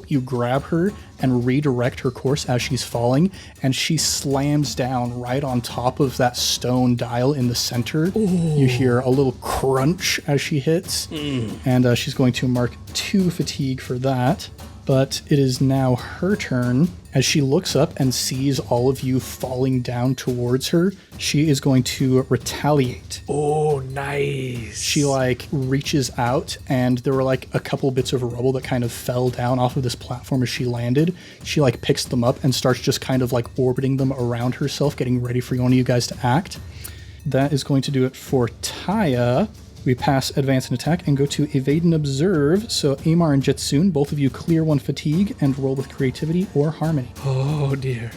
You grab her and redirect her course as she's falling. And she slams down right on top of that stone dial in the center. Ooh. You hear a little crunch as she hits. And she's going to mark 2 fatigue for that. But it is now her turn. As she looks up and sees all of you falling down towards her, she is going to retaliate. Oh, nice. She like reaches out, and there were like a couple bits of rubble that kind of fell down off of this platform as she landed. She like picks them up and starts just kind of like orbiting them around herself, getting ready for one of you guys to act. That is going to do it for Tiya. We pass advance and attack and go to evade and observe. So Amar and Je-Tsun, both of you clear 1 fatigue and roll with creativity or harmony. Oh, dear.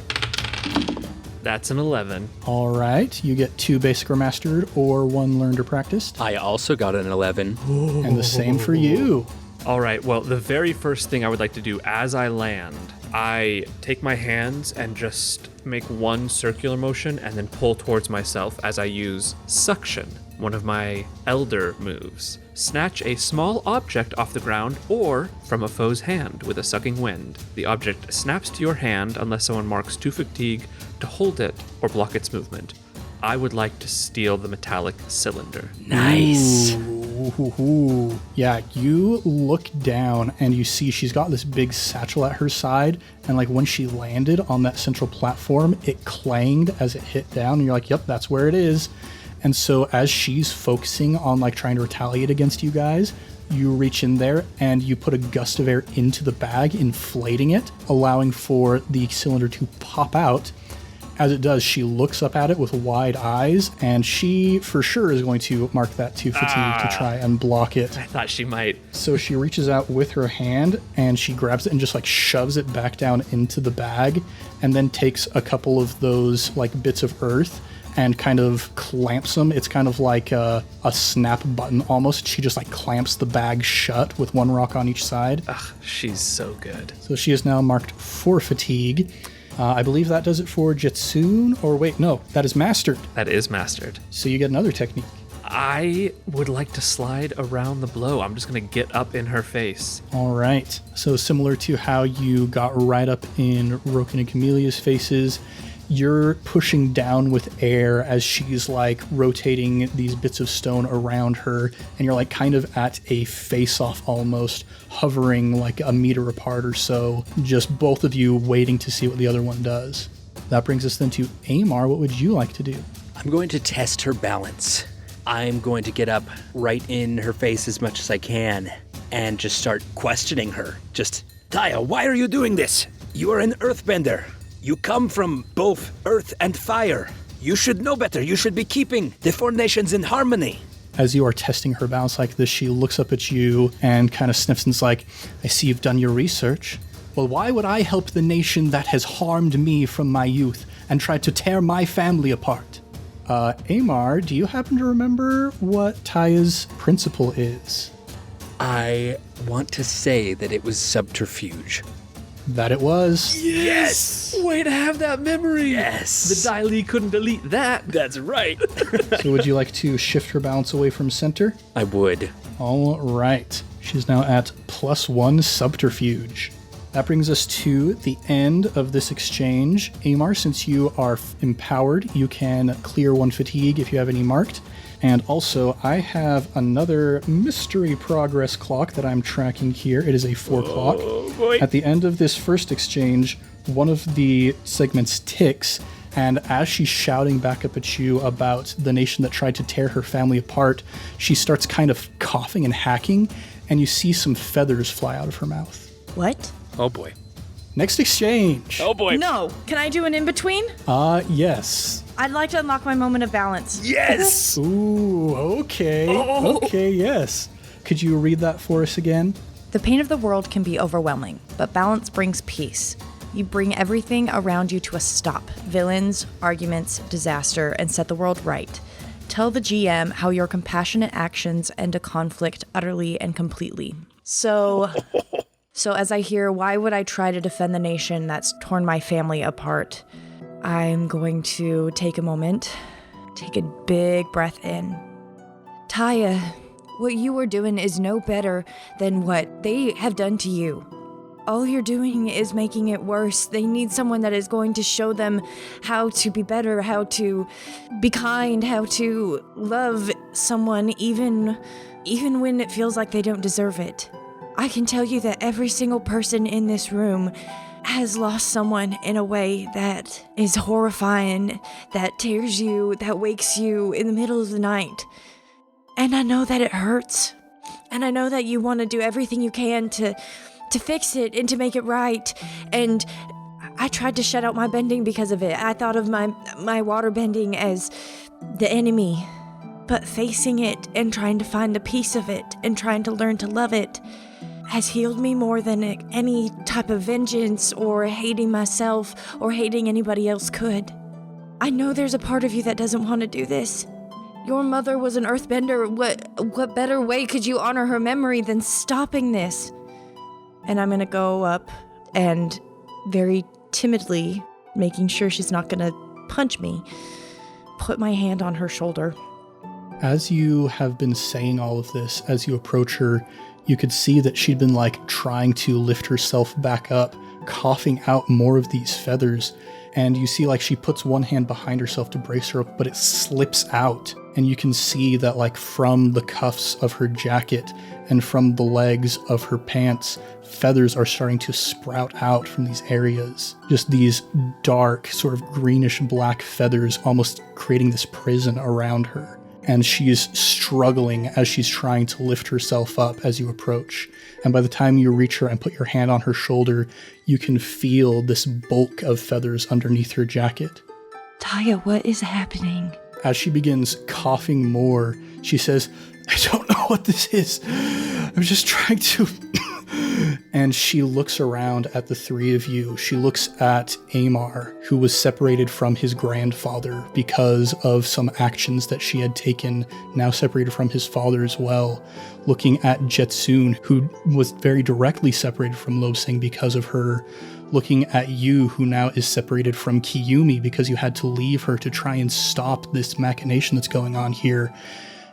That's an 11. All right. You get 2 basic or mastered or 1 learned or practiced. I also got an 11. And the same for you. All right, well, the very first thing I would like to do as I land, I take my hands and just make 1 circular motion and then pull towards myself as I use Suction, one of my Elder moves. Snatch a small object off the ground or from a foe's hand with a sucking wind. The object snaps to your hand unless someone marks 2 fatigue to hold it or block its movement. I would like to steal the metallic cylinder. Nice. Ooh. Yeah, you look down and you see she's got this big satchel at her side, and like when she landed on that central platform, it clanged as it hit down, and you're like, yep, that's where it is. And so as she's focusing on like trying to retaliate against you guys, you reach in there and you put a gust of air into the bag, inflating it, allowing for the cylinder to pop out. As it does, she looks up at it with wide eyes, and she for sure is going to mark that 2 fatigue to try and block it. I thought she might. So she reaches out with her hand, and she grabs it and just like shoves it back down into the bag, and then takes a couple of those like bits of earth and kind of clamps them. It's kind of like a snap button almost. She just like clamps the bag shut with 1 rock on each side. Ugh, she's so good. So she is now marked 4 fatigue. I believe that does it for Je-Tsun, or wait, no, that is mastered. That is mastered. So you get another technique. I would like to slide around the blow. I'm just going to get up in her face. All right. So similar to how you got right up in Roken and Camelia's faces, you're pushing down with air as she's like rotating these bits of stone around her, and you're like kind of at a face-off almost, hovering like a meter apart or so, just both of you waiting to see what the other one does. That brings us then to Amar. What would you like to do? I'm going to test her balance. I'm going to get up right in her face as much as I can and just start questioning her. Just, Tiya, why are you doing this? You are an earthbender. You come from both earth and fire. You should know better. You should be keeping the 4 nations in harmony. As you are testing her balance like this, she looks up at you and kind of sniffs and's like, I see you've done your research. Well, why would I help the nation that has harmed me from my youth and tried to tear my family apart? Amar, do you happen to remember what Tiya's principle is? I want to say that it was subterfuge. That it was. Yes! Way to have that memory. Yes! The Dai couldn't delete that. That's right. So would you like to shift her balance away from center? I would. All right. She's now at +1 subterfuge. That brings us to the end of this exchange. Amar, since you are empowered, you can clear 1 fatigue if you have any marked. And also, I have another mystery progress clock that I'm tracking here. It is a 4 clock. Boy. At the end of this first exchange, one of the segments ticks, and as she's shouting back up at you about the nation that tried to tear her family apart, she starts kind of coughing and hacking, and you see some feathers fly out of her mouth. What? Oh boy. Next exchange. Oh boy. No. Can I do an in-between? Yes. I'd like to unlock my moment of balance. Yes! Ooh, okay. Oh. Okay, yes. Could you read that for us again? The pain of the world can be overwhelming, but balance brings peace. You bring everything around you to a stop. Villains, arguments, disaster, and set the world right. Tell the GM how your compassionate actions end a conflict utterly and completely. So as I hear, why would I try to defend the nation that's torn my family apart? I'm going to take a moment, take a big breath in. Tiya, what you are doing is no better than what they have done to you. All you're doing is making it worse. They need someone that is going to show them how to be better, how to be kind, how to love someone even when it feels like they don't deserve it. I can tell you that every single person in this room has lost someone in a way that is horrifying, that tears you, that wakes you in the middle of the night. And I know that it hurts. And I know that you want to do everything you can to fix it and to make it right. And I tried to shut out my bending because of it. I thought of my water bending as the enemy. But facing it and trying to find a piece of it and trying to learn to love it has healed me more than any type of vengeance or hating myself or hating anybody else could. I know there's a part of you that doesn't want to do this. Your mother was an earthbender. What better way could you honor her memory than stopping this? And I'm gonna go up and very timidly, making sure she's not gonna punch me, put my hand on her shoulder. As you have been saying all of this, as you approach her, you could see that she'd been trying to lift herself back up, coughing out more of these feathers. And you see she puts one hand behind herself to brace her up, but it slips out. And you can see that from the cuffs of her jacket and from the legs of her pants, feathers are starting to sprout out from these areas. Just these dark, sort of greenish black feathers almost creating this prison around her. And she's struggling as she's trying to lift herself up as you approach. And by the time you reach her and put your hand on her shoulder, you can feel this bulk of feathers underneath her jacket. Tiya, what is happening? As she begins coughing more, she says, I don't know what this is. I'm just trying to... And she looks around at the three of you. She looks at Amar, who was separated from his grandfather because of some actions that she had taken, now separated from his father as well. Looking at Je-Tsun, who was very directly separated from Lobsang because of her. Looking at you, who now is separated from Kiyumi because you had to leave her to try and stop this machination that's going on here.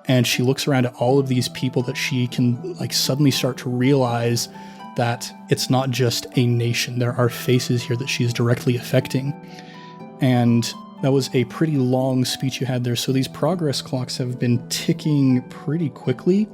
And she looks around at all of these people that she can suddenly start to realize that it's not just a nation. There are faces here that she is directly affecting. And that was a pretty long speech you had there. So these progress clocks have been ticking pretty quickly.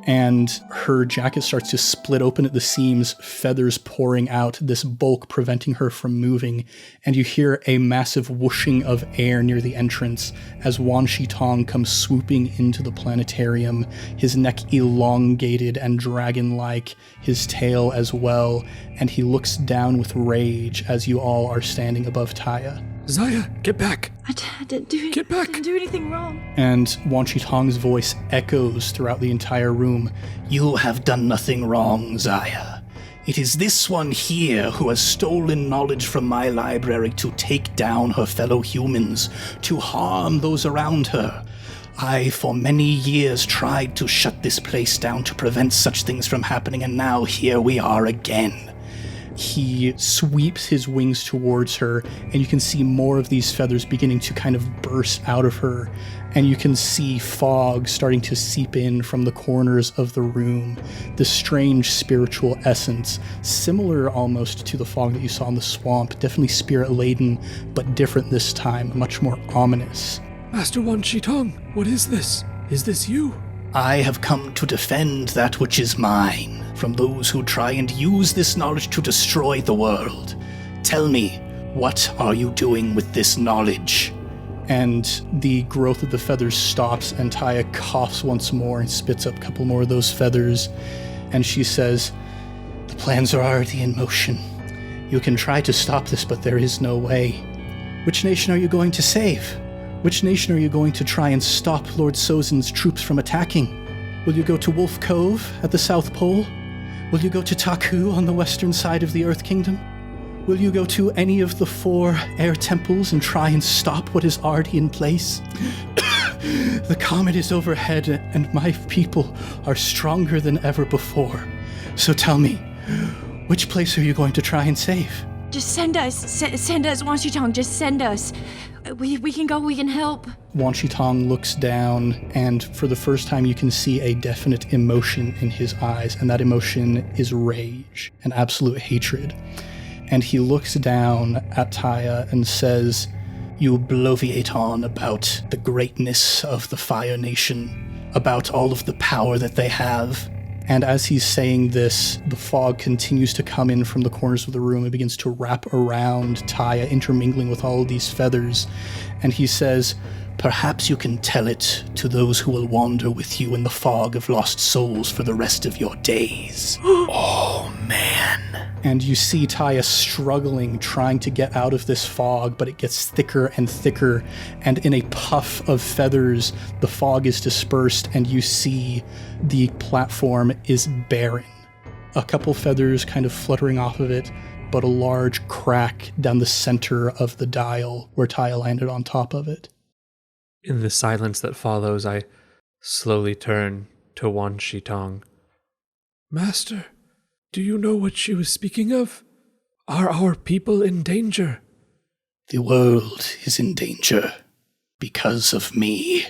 And her jacket starts to split open at the seams, feathers pouring out, this bulk preventing her from moving. And you hear a massive whooshing of air near the entrance as Wan Shitong comes swooping into the planetarium, his neck elongated and dragon-like, his tail as well. And he looks down with rage as you all are standing above Tiya. Ziah, get back! I didn't do Get back! I didn't do anything wrong. And Wan Shitong's voice echoes throughout the entire room. You have done nothing wrong, Ziah. It is this one here who has stolen knowledge from my library to take down her fellow humans, to harm those around her. I, for many years, tried to shut this place down to prevent such things from happening, and now here we are again. He sweeps his wings towards her, and you can see more of these feathers beginning to kind of burst out of her. And you can see fog starting to seep in from the corners of the room. This strange spiritual essence, similar almost to the fog that you saw in the swamp, definitely spirit-laden, but different this time, much more ominous. Master Wan Shitong, what is this? Is this you? I have come to defend that which is mine from those who try and use this knowledge to destroy the world. Tell me, what are you doing with this knowledge? And the growth of the feathers stops, and Tiya coughs once more and spits up a couple more of those feathers. And she says, the plans are already in motion. You can try to stop this, but there is no way. Which nation are you going to save? Which nation are you going to try and stop Lord Sozin's troops from attacking? Will you go to Wolf Cove at the South Pole? Will you go to Taekhak on the western side of the Earth Kingdom? Will you go to any of the 4 air temples and try and stop what is already in place? The comet is overhead, and my people are stronger than ever before. So tell me, which place are you going to try and save? Just send us. Send us, Wan Shitong. Just send us. We can go. We can help. Wan Shitong looks down, and for the first time you can see a definite emotion in his eyes, and that emotion is rage and absolute hatred. And he looks down at Tiya and says, you bloviate on about the greatness of the Fire Nation, about all of the power that they have. And as he's saying this, the fog continues to come in from the corners of the room and begins to wrap around Tiya, intermingling with all of these feathers. And he says, perhaps you can tell it to those who will wander with you in the fog of lost souls for the rest of your days. Oh, man. And you see Tiya struggling, trying to get out of this fog, but it gets thicker and thicker. And in a puff of feathers, the fog is dispersed, and you see the platform is barren. A couple feathers kind of fluttering off of it, but a large crack down the center of the dial where Tiya landed on top of it. In the silence that follows, I slowly turn to Wan Shitong. Master, do you know what she was speaking of? Are our people in danger? The world is in danger because of me.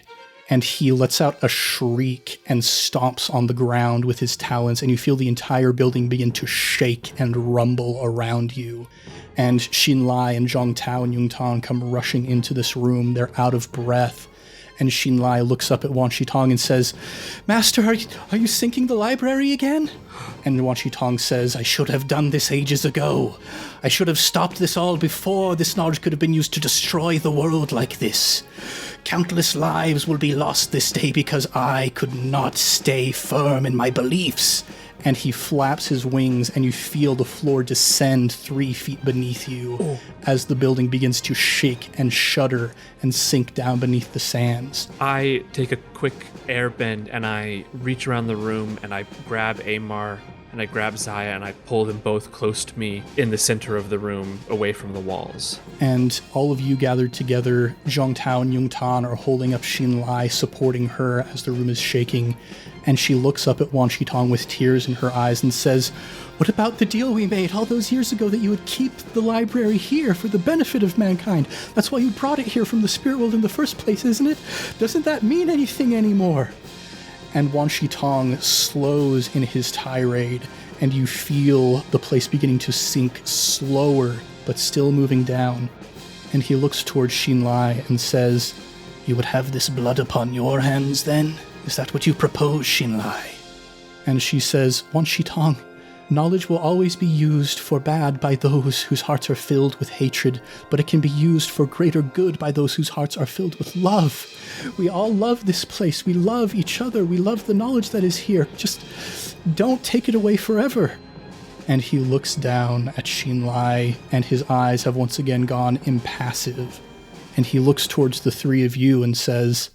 And he lets out a shriek and stomps on the ground with his talons, and you feel the entire building begin to shake and rumble around you. And Xinlai and Zhongtao and Yungtan come rushing into this room. They're out of breath. And Xinlai looks up at Wan Shitong and says, Master, are you sinking the library again? And Wan Shitong says, I should have done this ages ago. I should have stopped this all before this knowledge could have been used to destroy the world like this. Countless lives will be lost this day because I could not stay firm in my beliefs. And he flaps his wings, and you feel the floor descend 3 feet beneath you as the building begins to shake and shudder and sink down beneath the sands. I take a quick air bend, and I reach around the room, and I grab Amar, and I grab Ziah, and I pull them both close to me in the center of the room, away from the walls. And all of you gathered together. Zhongtao and Yungtan are holding up Xinlai, supporting her as the room is shaking. And she looks up at Wan Shitong with tears in her eyes and says, What about the deal we made all those years ago that you would keep the library here for the benefit of mankind? That's why you brought it here from the spirit world in the first place, isn't it? Doesn't that mean anything anymore? And Wan Shitong slows in his tirade, and you feel the place beginning to sink slower, but still moving down. And he looks towards Xinlai and says, You would have this blood upon your hands, then? Is that what you propose, Xinlai? And she says, Wan Shitong, knowledge will always be used for bad by those whose hearts are filled with hatred, but it can be used for greater good by those whose hearts are filled with love. We all love this place. We love each other. We love the knowledge that is here. Just don't take it away forever. And he looks down at Xinlai, and his eyes have once again gone impassive. And he looks towards the 3 of you and says,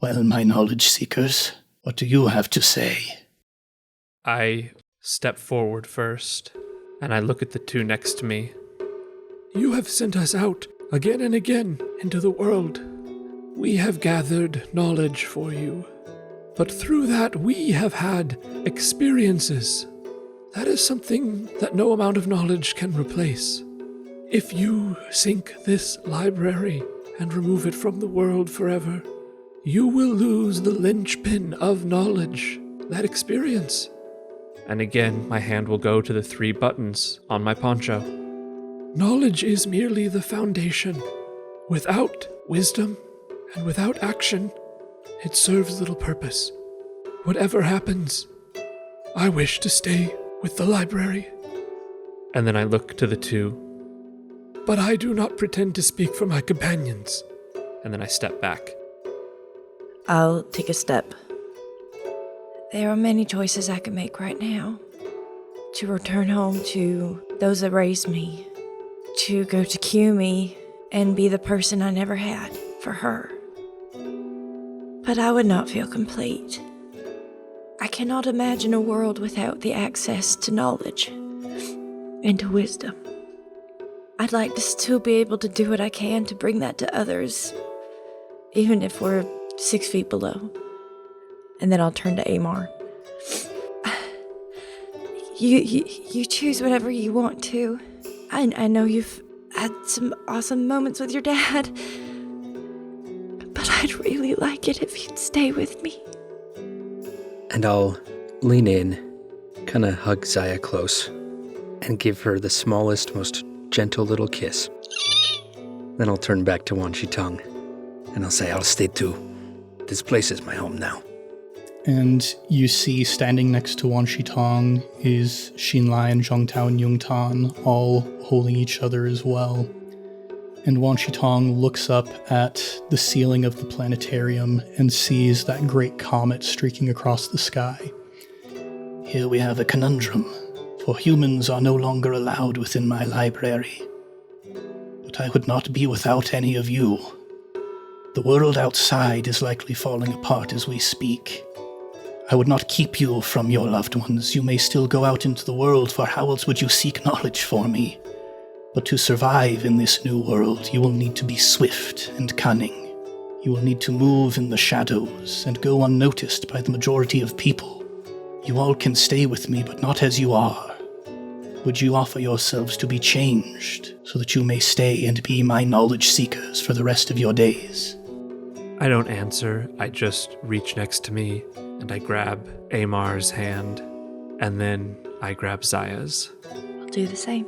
Well, my knowledge seekers, what do you have to say? I step forward first, and I look at the 2 next to me. You have sent us out again and again into the world. We have gathered knowledge for you, but through that we have had experiences. That is something that no amount of knowledge can replace. If you sink this library and remove it from the world forever, you will lose the linchpin of knowledge, that experience. And again, my hand will go to the 3 buttons on my poncho. Knowledge is merely the foundation. Without wisdom and without action, it serves little purpose. Whatever happens, I wish to stay with the library. And then I look to the 2. But I do not pretend to speak for my companions. And then I step back. I'll take a step. There are many choices I could make right now. To return home to those that raised me. To go to Kumi and be the person I never had for her. But I would not feel complete. I cannot imagine a world without the access to knowledge and to wisdom. I'd like to still be able to do what I can to bring that to others, even if we're 6 feet below. And then I'll turn to Amar. You choose whatever you want to. I know you've had some awesome moments with your dad, but I'd really like it if you'd stay with me. And I'll lean in, kind of hug Ziah close, and give her the smallest, most gentle little kiss. Then I'll turn back to Wan Shitong, and I'll say, I'll stay too. This place is my home now. And you see standing next to Wan Shitong is Xinlai and Zhongtao and Yungtan, all holding each other as well. And Wan Shitong looks up at the ceiling of the planetarium and sees that great comet streaking across the sky. Here we have a conundrum. for humans are no longer allowed within my library. But I would not be without any of you. The world outside is likely falling apart as we speak. I would not keep you from your loved ones. You may still go out into the world, for how else would you seek knowledge for me? But to survive in this new world, you will need to be swift and cunning. You will need to move in the shadows and go unnoticed by the majority of people. You all can stay with me, but not as you are. Would you offer yourselves to be changed, so that you may stay and be my knowledge seekers for the rest of your days? I don't answer. I just reach next to me, and I grab Amar's hand, and then I grab Ziah's. I'll do the same.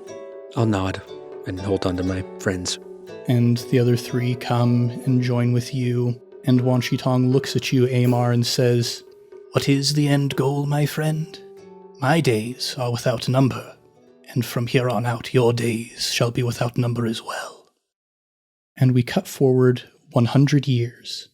I'll nod and hold on to my friends. And the other three come and join with you, and Wan Shi-tong looks at you, Amar, and says, What is the end goal, my friend? My days are without number, and from here on out your days shall be without number as well. And we cut forward 100 years.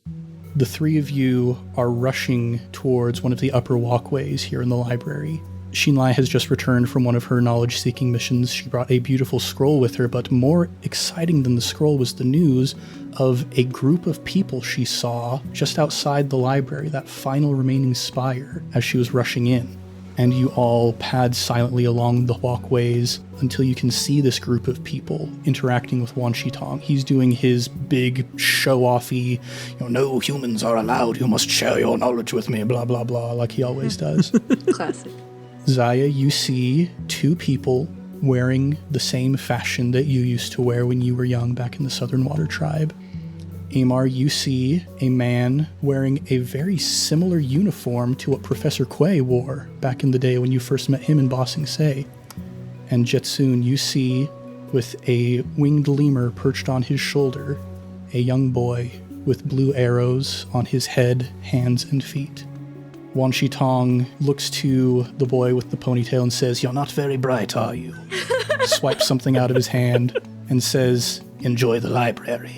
The three of you are rushing towards one of the upper walkways here in the library. Xinlai has just returned from one of her knowledge-seeking missions. She brought a beautiful scroll with her, but more exciting than the scroll was the news of a group of people she saw just outside the library, that final remaining spire, as she was rushing in. And you all pad silently along the walkways until you can see this group of people interacting with Wan Shi-tong. He's doing his big show-offy, no humans are allowed, you must share your knowledge with me, blah, blah, blah, like he always does. Classic. Ziah, you see two people wearing the same fashion that you used to wear when you were young back in the Southern Water Tribe. Amar, you see a man wearing a very similar uniform to what Professor Quay wore back in the day when you first met him in Ba Sing Se. And Je-Tsun, you see, with a winged lemur perched on his shoulder, a young boy with blue arrows on his head, hands, and feet. Wan Shi-tong looks to the boy with the ponytail and says, You're not very bright, are you? Swipes something out of his hand and says, Enjoy the library,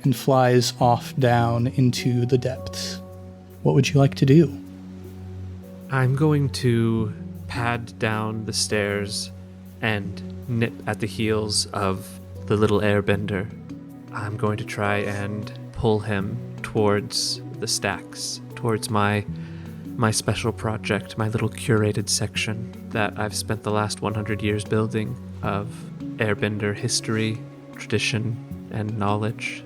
and flies off down into the depths. What would you like to do? I'm going to pad down the stairs and nip at the heels of the little airbender. I'm going to try and pull him towards the stacks, towards my special project, my little curated section that I've spent the last 100 years building of airbender history, tradition, and knowledge.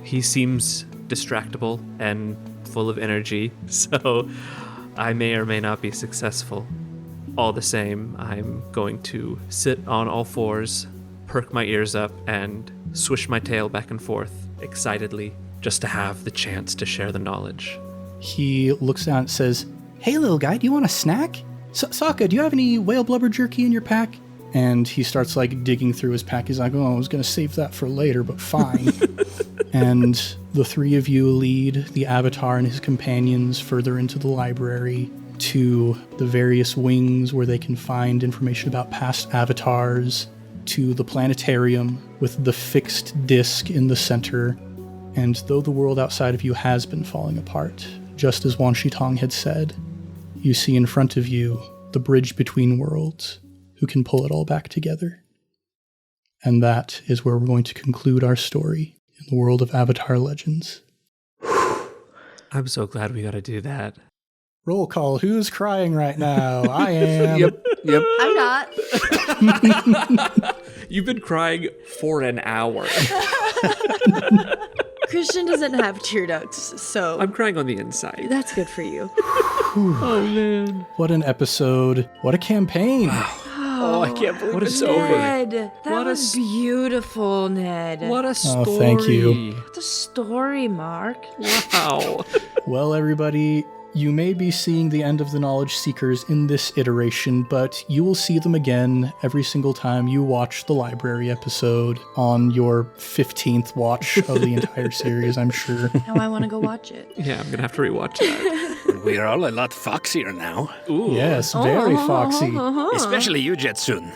He seems distractible and full of energy, so I may or may not be successful. All the same, I'm going to sit on all fours, perk my ears up, and swish my tail back and forth excitedly, just to have the chance to share the knowledge. He looks down and says, Hey, little guy, do you want a snack? Sokka, do you have any whale blubber jerky in your pack? And he starts, digging through his pack. He's like, I was going to save that for later, but fine. And the three of you lead the Avatar and his companions further into the library to the various wings where they can find information about past avatars, to the planetarium with the fixed disc in the center. And though the world outside of you has been falling apart, just as Wan Shi-tong had said, you see in front of you the bridge between worlds, who can pull it all back together. And that is where we're going to conclude our story in the world of Avatar Legends. I'm so glad we got to do that. Roll call. Who's crying right now? I am. Yep. I'm not. You've been crying for an hour. Christian doesn't have tear ducts, so I'm crying on the inside. that's good for you. Oh, man. What an episode. What a campaign. Oh, I can't believe What a it's story. over. Ned, that What a was beautiful, Ned. What a story. Oh, thank you. The story, Mark. Wow. Well, everybody, you may be seeing the end of the Knowledge Seekers in this iteration, but you will see them again every single time you watch the library episode on your 15th watch of the entire series, I'm sure. Now I want to go watch it. Yeah, I'm going to have to rewatch that. We are all a lot foxier now. Ooh. Yes, very foxy. Especially you, Je-Tsun.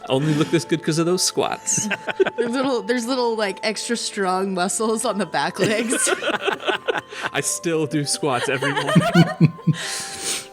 Only look this good because of those squats. There's little extra strong muscles on the back legs. I still do squats every morning.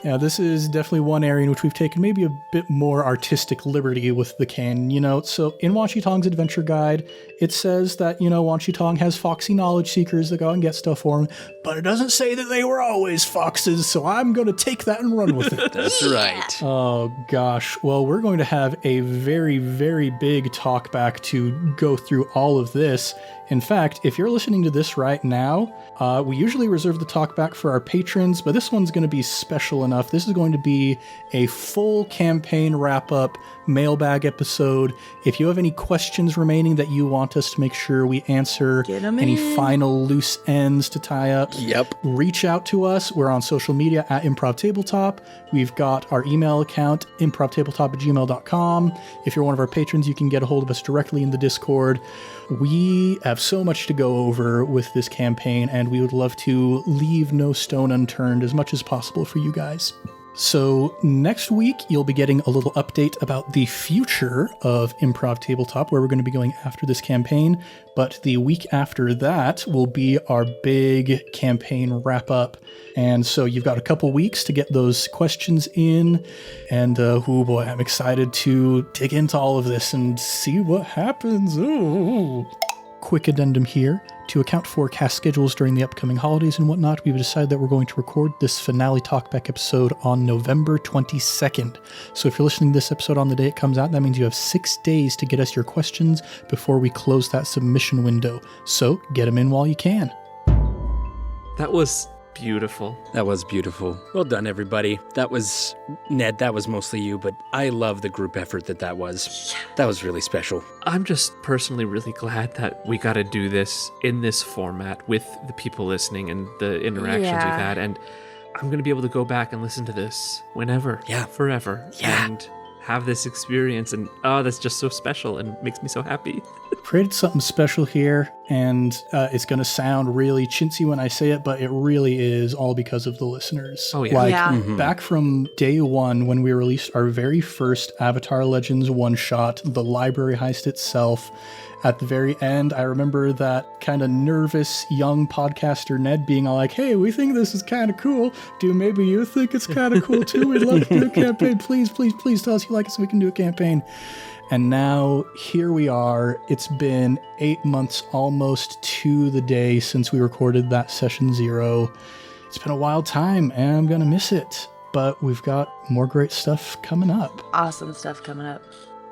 Yeah, this is definitely one area in which we've taken maybe a bit more artistic liberty with the canon, So in Wan Shi Tong's adventure guide, it says that, Wan Shi Tong has foxy knowledge seekers that go and get stuff for him, but it doesn't say that they were always foxes, so I'm going to take that and run with it. That's right. Oh, gosh. Well, we're going to have a very, very big talk back to go through all of this. In fact, if you're listening to this right now, we usually reserve the talk back for our patrons, but this one's going to be special enough. This is going to be a full campaign wrap-up mailbag episode. If you have any questions remaining that you want us to make sure we answer, any final loose ends to tie up, reach out to us. We're on social media at Improv Tabletop. We've got our email account, improvtabletop@gmail.com. If you're one of our patrons, you can get a hold of us directly in the Discord. We have so much to go over with this campaign, and we would love to leave no stone unturned as much as possible for you guys. So next week, you'll be getting a little update about the future of Improv Tabletop, where we're going to be going after this campaign. But the week after that will be our big campaign wrap-up. And so you've got a couple weeks to get those questions in. And, oh boy, I'm excited to dig into all of this and see what happens. Ooh. Quick addendum here. To account for cast schedules during the upcoming holidays and whatnot, we've decided that we're going to record this finale talkback episode on November 22nd. So if you're listening to this episode on the day it comes out, that means you have 6 days to get us your questions before we close that submission window. So get them in while you can. That was beautiful. That was beautiful. Well done, everybody. That was, Ned, that was mostly you, but I love the group effort that was. That was really special. I'm just personally really glad that we got to do this in this format with the people listening and the interactions we've had. And I'm going to be able to go back and listen to this whenever, forever, and have this experience. And that's just so special and makes me so happy. Created something special here, and it's going to sound really chintzy when I say it, but it really is all because of the listeners. Oh, yeah. Back from day one when we released our very first Avatar Legends one-shot, the library heist itself, at the very end, I remember that kind of nervous young podcaster Ned being all like, hey, we think this is kind of cool. Do maybe you think it's kind of cool too? We'd love to do a campaign. Please, please, please tell us you like it so we can do a campaign. And now here we are. It's been 8 months almost to the day since we recorded that session 0. It's been a wild time and I'm going to miss it, but we've got more great stuff coming up. Awesome stuff coming up.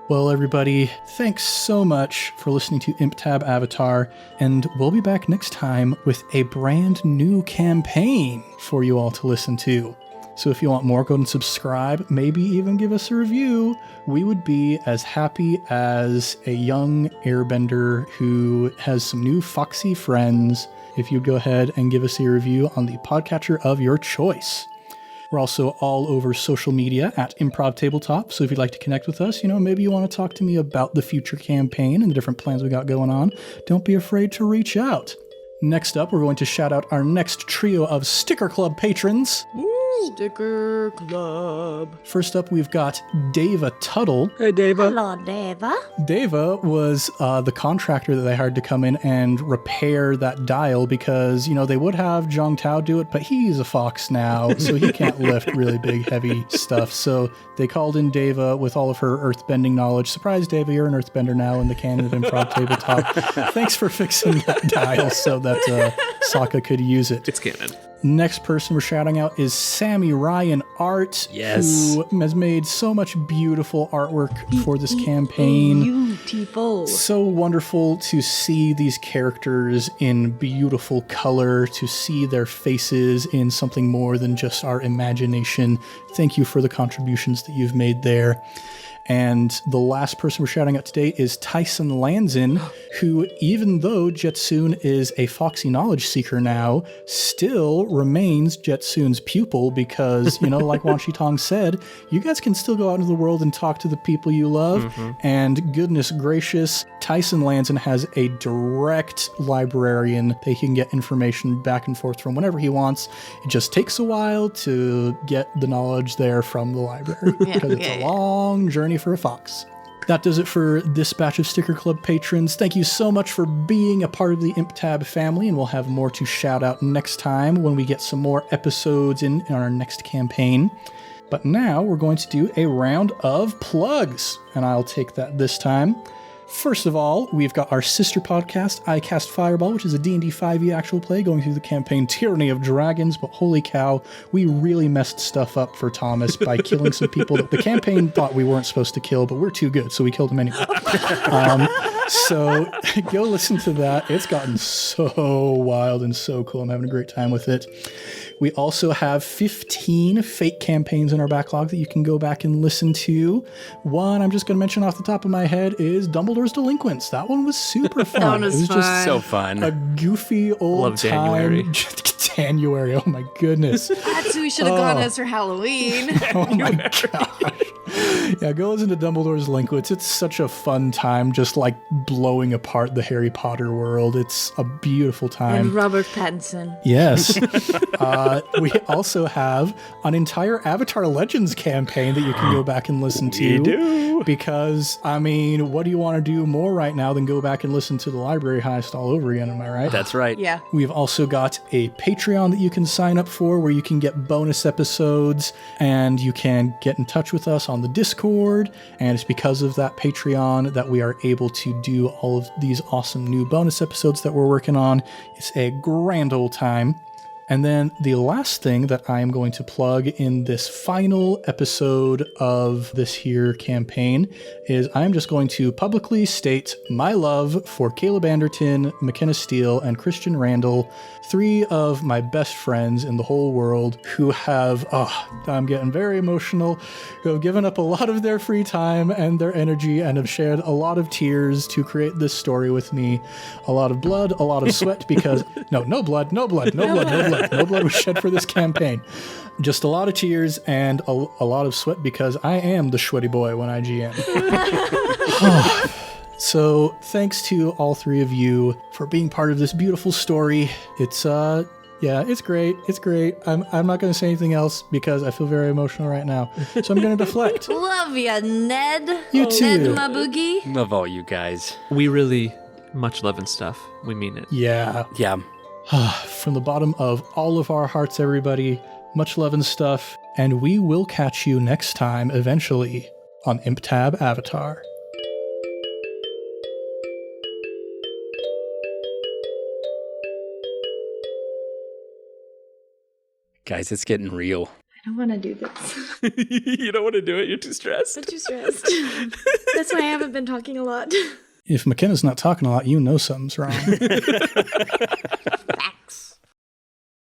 Well, everybody, thanks so much for listening to ImpTab Avatar, and we'll be back next time with a brand new campaign for you all to listen to. So if you want more, go and subscribe, maybe even give us a review. We would be as happy as a young airbender who has some new foxy friends if you'd go ahead and give us a review on the podcatcher of your choice. We're also all over social media at Improv Tabletop, so if you'd like to connect with us, maybe you want to talk to me about the future campaign and the different plans we got going on, don't be afraid to reach out. Next up, we're going to shout out our next trio of Sticker Club patrons. Sticker Club. First up, we've got Deva Tuttle. Hey, Deva. Hello, Deva. Deva was the contractor that they hired to come in and repair that dial because, they would have Zhang Tao do it, but he's a fox now, so he can't lift really big, heavy stuff. So they called in Deva with all of her earthbending knowledge. Surprise, Deva, you're an earthbender now in the canon of Improv Tabletop. Thanks for fixing that dial so that Sokka could use it. It's canon. Next person we're shouting out is Sammy Ryan Art, yes, who has made so much beautiful artwork for this campaign. Beautiful. So wonderful to see these characters in beautiful color, to see their faces in something more than just our imagination. Thank you for the contributions that you've made there. And the last person we're shouting out today is Tyson Lanzin, who, even though Je-Tsun is a foxy knowledge seeker now, still remains Je-Tsun's pupil because, like Wan Shi Tong said, you guys can still go out into the world and talk to the people you love. Mm-hmm. And goodness gracious, Tyson Lanzin has a direct librarian that he can get information back and forth from whenever he wants. It just takes a while to get the knowledge there from the library because it's a long journey for a fox. That does it for this batch of Sticker Club patrons. Thank you so much for being a part of the ImpTab family, and we'll have more to shout out next time when we get some more episodes in our next campaign. But now we're going to do a round of plugs, and I'll take that this time. First of all, we've got our sister podcast, I Cast Fireball, which is a D&D 5e actual play going through the campaign Tyranny of Dragons, but holy cow, we really messed stuff up for Thomas by killing some people that the campaign thought we weren't supposed to kill, but we're too good, so we killed them anyway. So go listen to that. It's gotten so wild and so cool. I'm having a great time with it. We also have 15 fake campaigns in our backlog that you can go back and listen to. One I'm just going to mention off the top of my head is Dumbledore's Delinquents. That one was super fun. That one was it was fun. just So fun. a goofy old Love January. time. January. Oh my goodness. That's who we should have gone as for Halloween. Oh my gosh. Yeah, go listen to Dumbledore's Delinquents. It's such a fun time, just like blowing apart the Harry Potter world. It's a beautiful time. And Robert Pattinson. Yes. We also have an entire Avatar Legends campaign that you can go back and listen to. We do. Because, I mean, what do you want to do more right now than go back and listen to the library heist all over again, am I right? That's right. Yeah. We've also got a Patreon that you can sign up for where you can get bonus episodes and you can get in touch with us on the Discord. And it's because of that Patreon that we are able to do all of these awesome new bonus episodes that we're working on. It's a grand old time. And then the last thing that I am going to plug in this final episode of this here campaign is I'm just going to publicly state my love for Caleb Anderton, McKenna Steele, and Christian Randall, 3 of my best friends in the whole world who have, I'm getting very emotional, who have given up a lot of their free time and their energy and have shared a lot of tears to create this story with me. A lot of blood, a lot of sweat because, no blood was shed for this campaign. Just a lot of tears and a lot of sweat because I am the sweaty boy when I GM. So thanks to all 3 of you for being part of this beautiful story. It's it's great. It's great. I'm not going to say anything else because I feel very emotional right now. So I'm going to deflect. Love ya, Ned. You too. Ned, my boogie. Love all you guys. We really much love and stuff. We mean it. Yeah. Yeah. From the bottom of all of our hearts, everybody, much love and stuff, and we will catch you next time, eventually, on ImpTab Avatar. Guys, it's getting real. I don't want to do this. You don't want to do it? You're too stressed? I'm too stressed. That's why I haven't been talking a lot. If McKenna's not talking a lot, you know something's wrong. Facts.